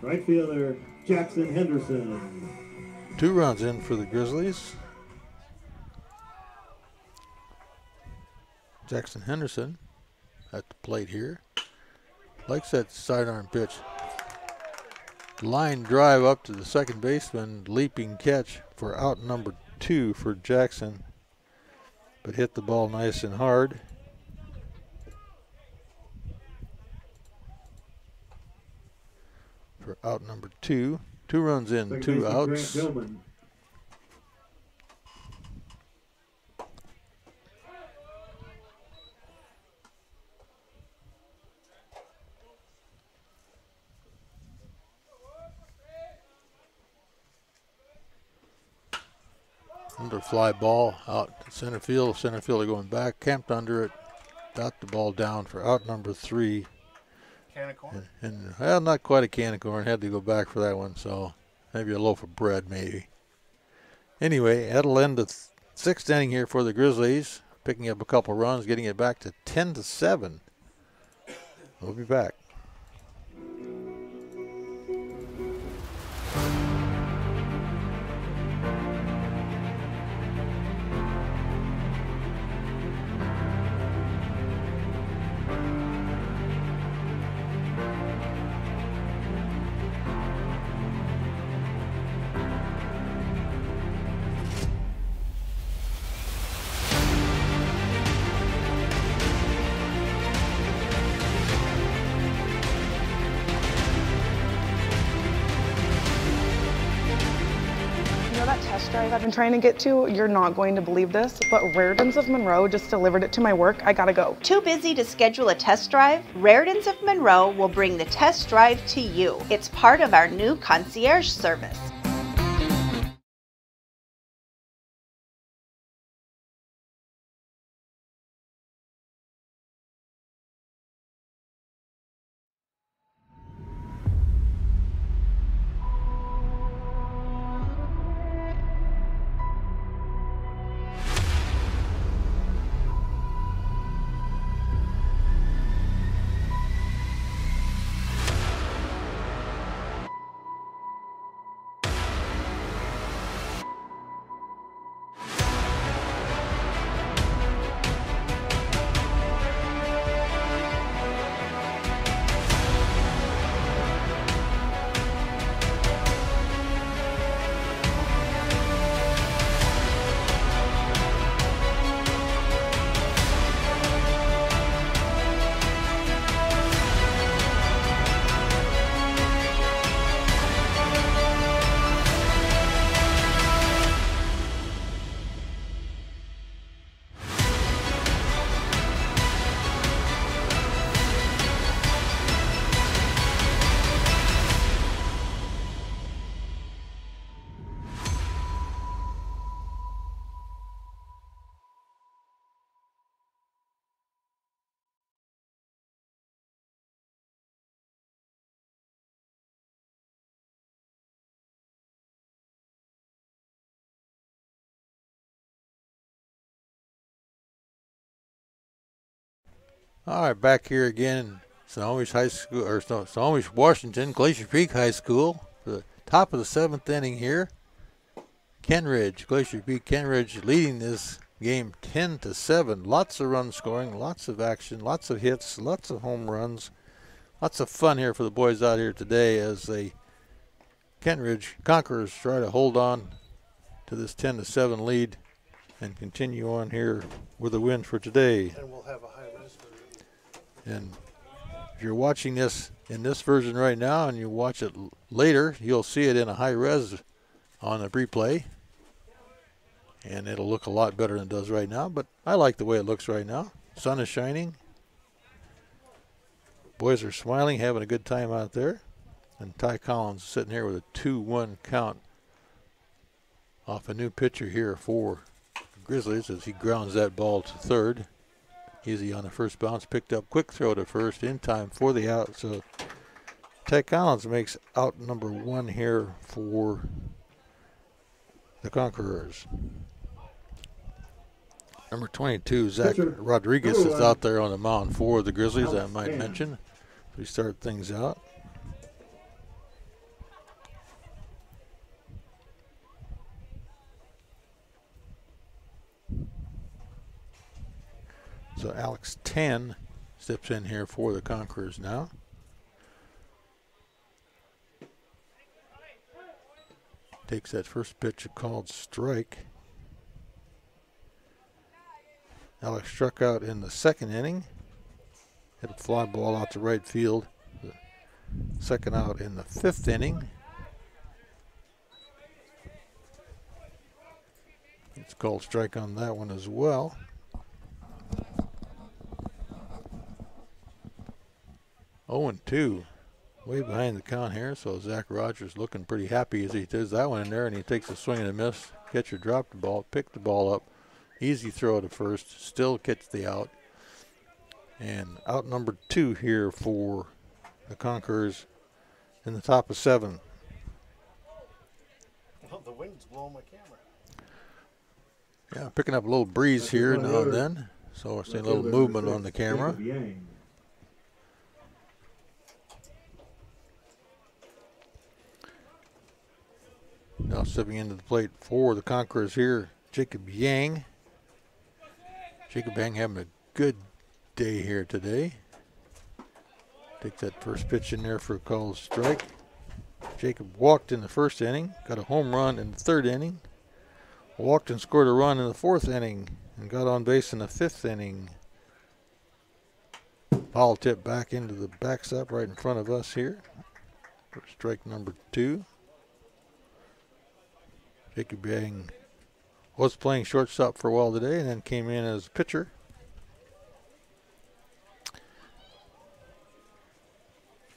Right fielder, Jackson Henderson. 2 runs in for the Grizzlies. Jackson Henderson at the plate here. Likes that sidearm pitch. Line drive up to the second baseman, leaping catch for out number 2 for Jackson, but hit the ball nice and hard. For out number 2. 2 runs in, Second 2 baseman, outs. Grant Dillman. Under fly ball out to center field. Center fielder going back, camped under it, got the ball down for out number 3. Can of corn? And well, not quite a can of corn. Had to go back for that one, so maybe a loaf of bread, maybe. Anyway, that'll end the 6th inning here for the Grizzlies, picking up a couple runs, getting it back to 10-7. We'll be back. Drive I've been trying to get to, you're not going to believe this, but Raritan's of Monroe just delivered it to my work. I gotta go. Too busy to schedule a test drive? Raritan's of Monroe will bring the test drive to you. It's part of our new concierge service. All right, back here again, Snohomish High School, or Snohomish, Washington, Glacier Peak High School. The top of the 7th inning here. Kenridge, Glacier Peak Kenridge leading this game 10-7. Lots of run scoring, lots of action, lots of hits, lots of home runs. Lots of fun here for the boys out here today as the Kenridge Conquerors try to hold on to this 10-7 lead and continue on here with a win for today. And we'll have a high-res version. And if you're watching this in this version right now and you watch it later, you'll see it in a high-res on the replay. And it'll look a lot better than it does right now, but I like the way it looks right now. Sun is shining. Boys are smiling, having a good time out there. And Ty Collins sitting here with a 2-1 count off a new pitcher here for the Grizzlies as he grounds that ball to third. Easy on the first bounce, picked up, quick throw to first in time for the out. So Ty Collins makes out number 1 here for the Conquerors. Number 22, Zach Rodriguez, is out there on the mound for the Grizzlies, I might mention. We start things out. So Alex Tan steps in here for the Conquerors now. Takes that first pitch, a called strike. Alex struck out in the 2nd inning. Hit a fly ball out to right field. The 2nd out in the 5th inning. It's called strike on that one as well. Oh, 0-2. Way behind the count here, so Zach Rogers looking pretty happy as he does that one in there, and he takes a swing and a miss. Catcher dropped the ball, picked the ball up. Easy throw to first, still gets the out. And out number 2 here for the Conquerors in the top of 7. Well, the wind's blowing my camera. Yeah, picking up a little breeze here now and then. So we're seeing a little movement on the camera. Now stepping into the plate for the Conquerors here, Jacob Yang. Jacob Yang having a good day here today. Take that first pitch in there for a called strike. Jacob walked in the 1st inning, got a home run in the 3rd inning, walked and scored a run in the 4th inning, and got on base in the 5th inning. Ball tipped back into the backstop right in front of us here for strike number 2. Jacob Yang was playing shortstop for a while today and then came in as a pitcher.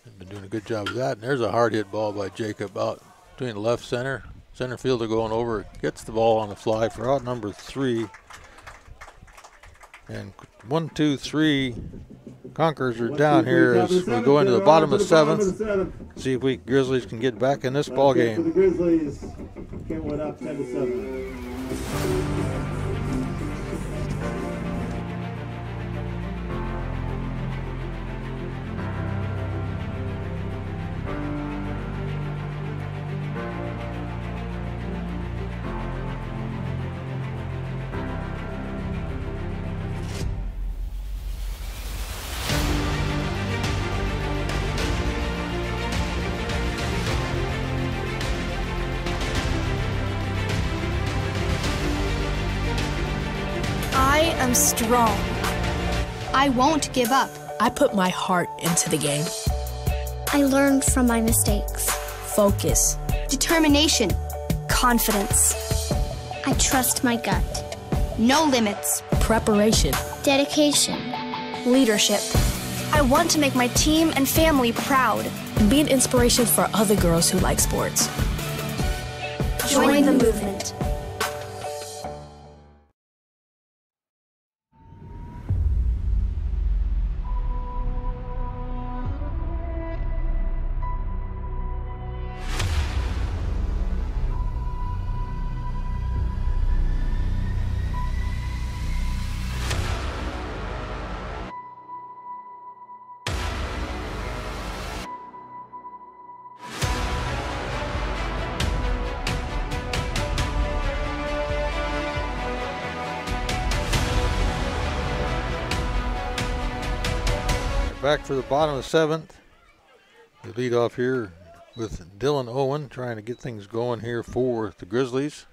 He's been doing a good job of that. And there's a hard hit ball by Jacob out between the left center. Center fielder going over, gets the ball on the fly for out number 3. And 1, 2, 3 Conquerors are down here as we go into the bottom of the 7th. See if we Grizzlies can get back in this ball game. The Grizzlies can win up 10-7. I'm strong. I won't give up. I put my heart into the game. I learned from my mistakes. Focus. Determination. Confidence. I trust my gut. No limits. Preparation. Dedication. Leadership. I want to make my team and family proud. Be an inspiration for other girls who like sports. Join the movement. Back for the bottom of the 7th. The lead off here with Dylan Owen trying to get things going here for the Grizzlies.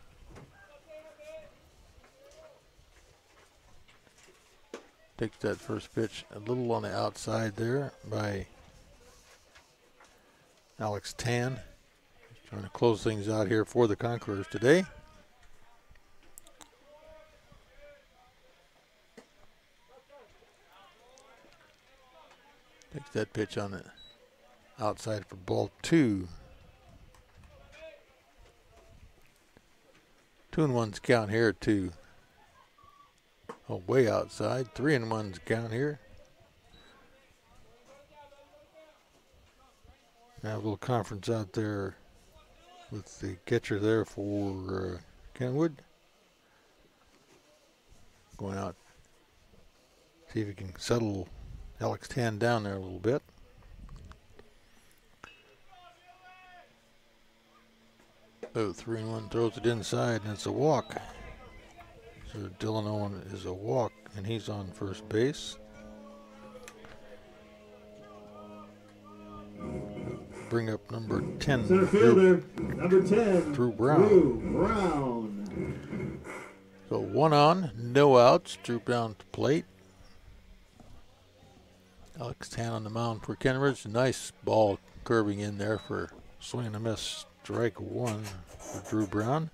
Takes that first pitch a little on the outside there by Alex Tan. Trying to close things out here for the Conquerors today. Takes that pitch on the outside for ball 2. 2-1's count here at 2. Oh, way outside. 3-1's count here. Have a little conference out there with the catcher there for Kenwood. Going out, see if he can settle Alex Tan down there a little bit. Oh, 3-1 throws it inside, and it's a walk. So Dylan Owen is a walk, and he's on first base. Bring up number 10. Center fielder, number 10, Drew Brown. Drew Brown. So 1 on, no outs. Drew Brown to plate. Alex Tan on the mound for Kenridge. Nice ball curving in there for swing and a miss. Strike 1 for Drew Brown.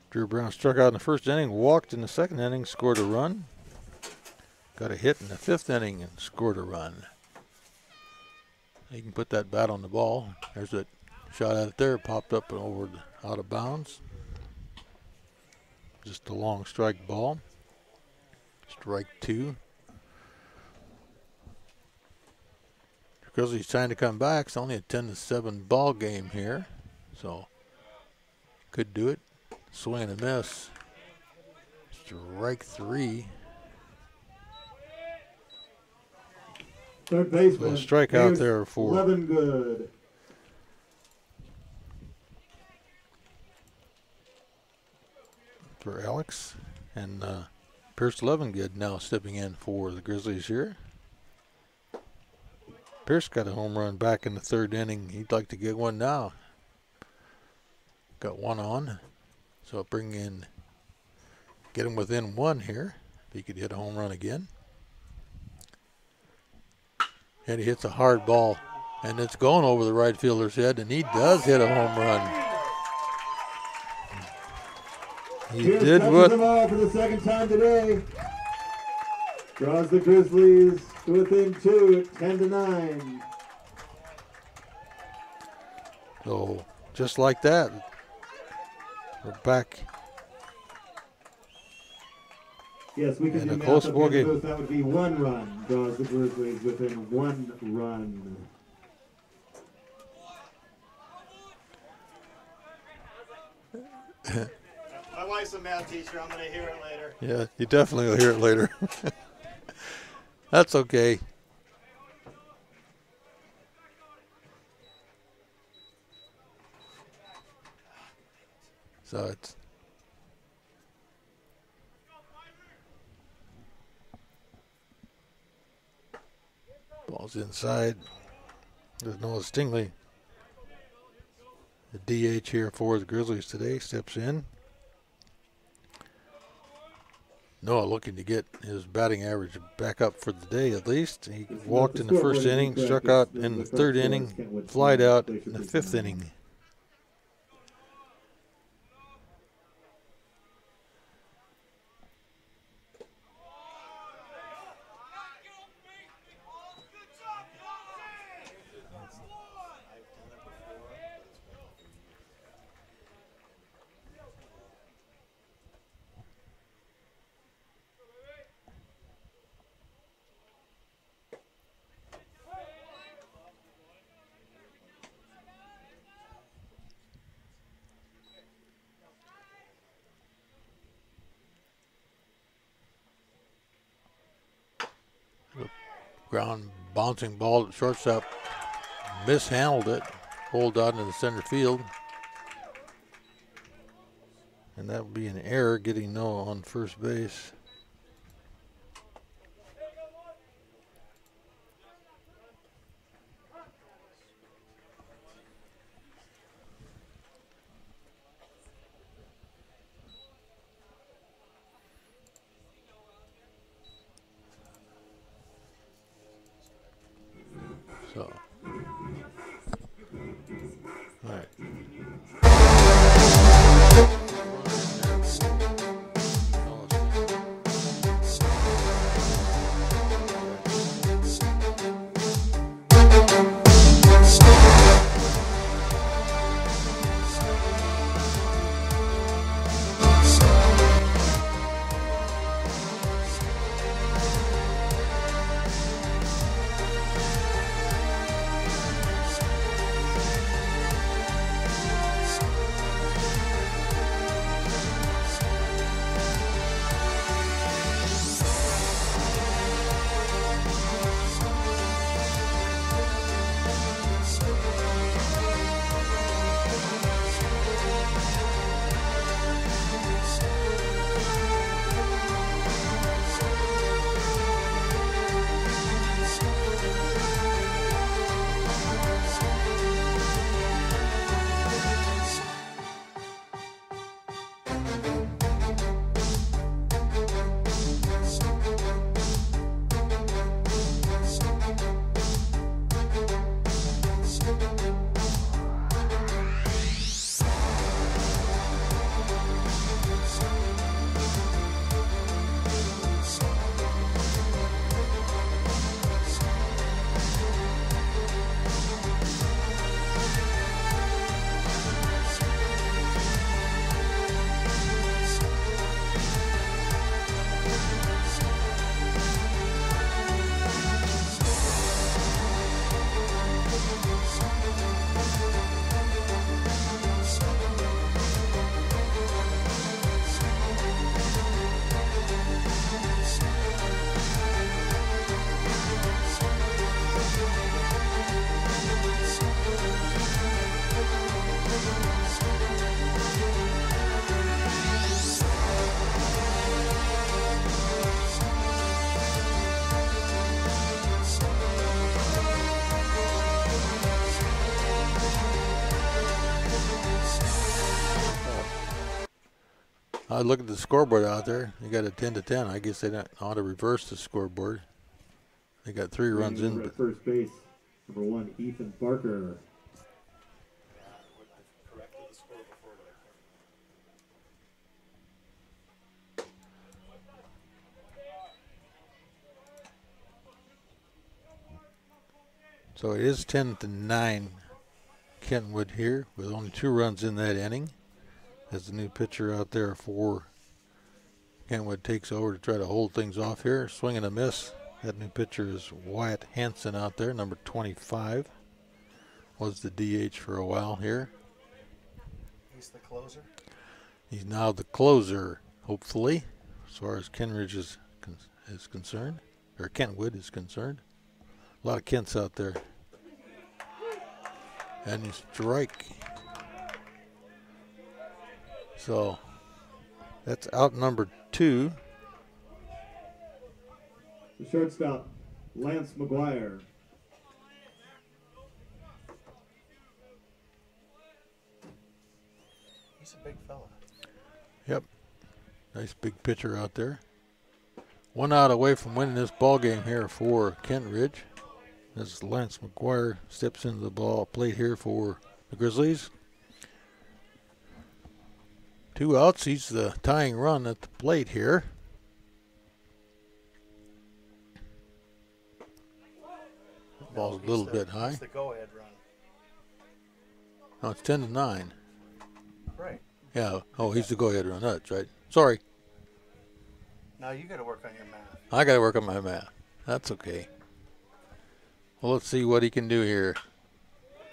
Drew Brown struck out in the first inning, walked in the second inning, scored a run. Got a hit in the 5th inning and scored a run. He can put that bat on the ball. There's a shot at it there, popped up and over out of bounds. Just a long strike ball. Strike 2. Because he's trying to come back, it's only a 10-7 ball game here, so could do it. Swing and a miss. Strike 3. Third baseman. So strikeout there for Levengood. For Alex, and Pierce Levengood now stepping in for the Grizzlies here. Pierce got a home run back in the 3rd inning. He'd like to get one now. Got 1 on. So get him within 1 here. If he could hit a home run again. And he hits a hard ball. And it's going over the right fielder's head. And he does hit a home run. He Pierce did touches what? them all for the 2nd time today. Draws the Grizzlies to within 2 at 10-9. So just like that, we're back. Yes, we can in do a math close up ball in the game. booth. That would be 1 run. Draws the Grizzlies within 1 run. My wife's a math teacher. I'm going to hear it later. Yeah, you definitely will hear it later. That's okay. So it's ball's inside. There's Noah Stingley. The DH here for the Grizzlies today steps in. Noah looking to get his batting average back up for the day at least. He walked in the 1st inning, struck out in the 3rd inning, flied out in the 5th inning. Ground bouncing ball at shortstop, mishandled it, rolled out into the center field. And that would be an error, getting Noah on first base. I look at the scoreboard out there. You got a 10-10. I guess they don't ought to reverse the scoreboard. They got 3 runs in. At first base, number 1, Ethan Barker. So it is 10-9 Kentwood here with only 2 runs in that inning. As the new pitcher out there for Kentwood takes over to try to hold things off here. Swing and a miss. That new pitcher is Wyatt Hansen out there, number 25. Was the DH for a while here. He's the closer? He's now the closer, hopefully, as far as Kenridge is concerned, or Kentwood is concerned. A lot of Kents out there. And you strike. So that's out number 2. The shortstop, Lance McGuire. He's a big fella. Yep. Nice big pitcher out there. 1 out away from winning this ball game here for Kentridge. As Lance McGuire steps into the ball plate here for the Grizzlies. 2 outs. He's the tying run at the plate here. Ball's a little bit high. It's the go-ahead run. No, it's 10-9. Right. Yeah. Oh, he's the go-ahead run. That's right. Sorry. Now you got to work on your math. I got to work on my math. That's okay. Well, let's see what he can do here.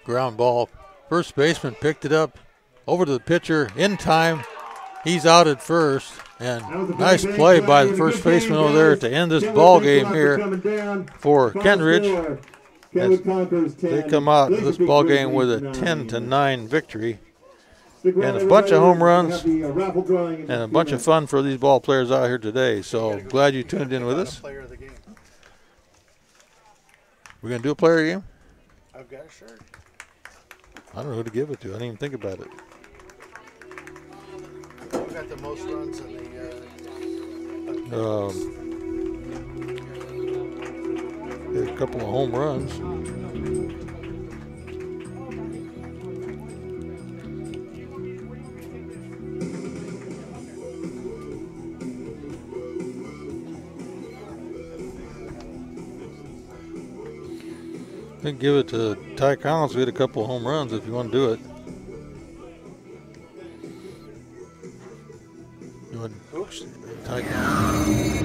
Ground ball. First baseman picked it up over to the pitcher in time. He's out at first. And nice play by the first baseman over there to end this ball game here for Kentridge. They come out of this ball game with a 10-9 victory. And a bunch of home runs and a bunch of fun for these ball players out here today. So glad you tuned in with us. We're going to do a player game? I've got a shirt. I don't know who to give it to. I didn't even think about it. Who got the most runs in the a couple of home runs. I can give it to Ty Collins. We had a couple of home runs if you want to do it. You want Ty Collins?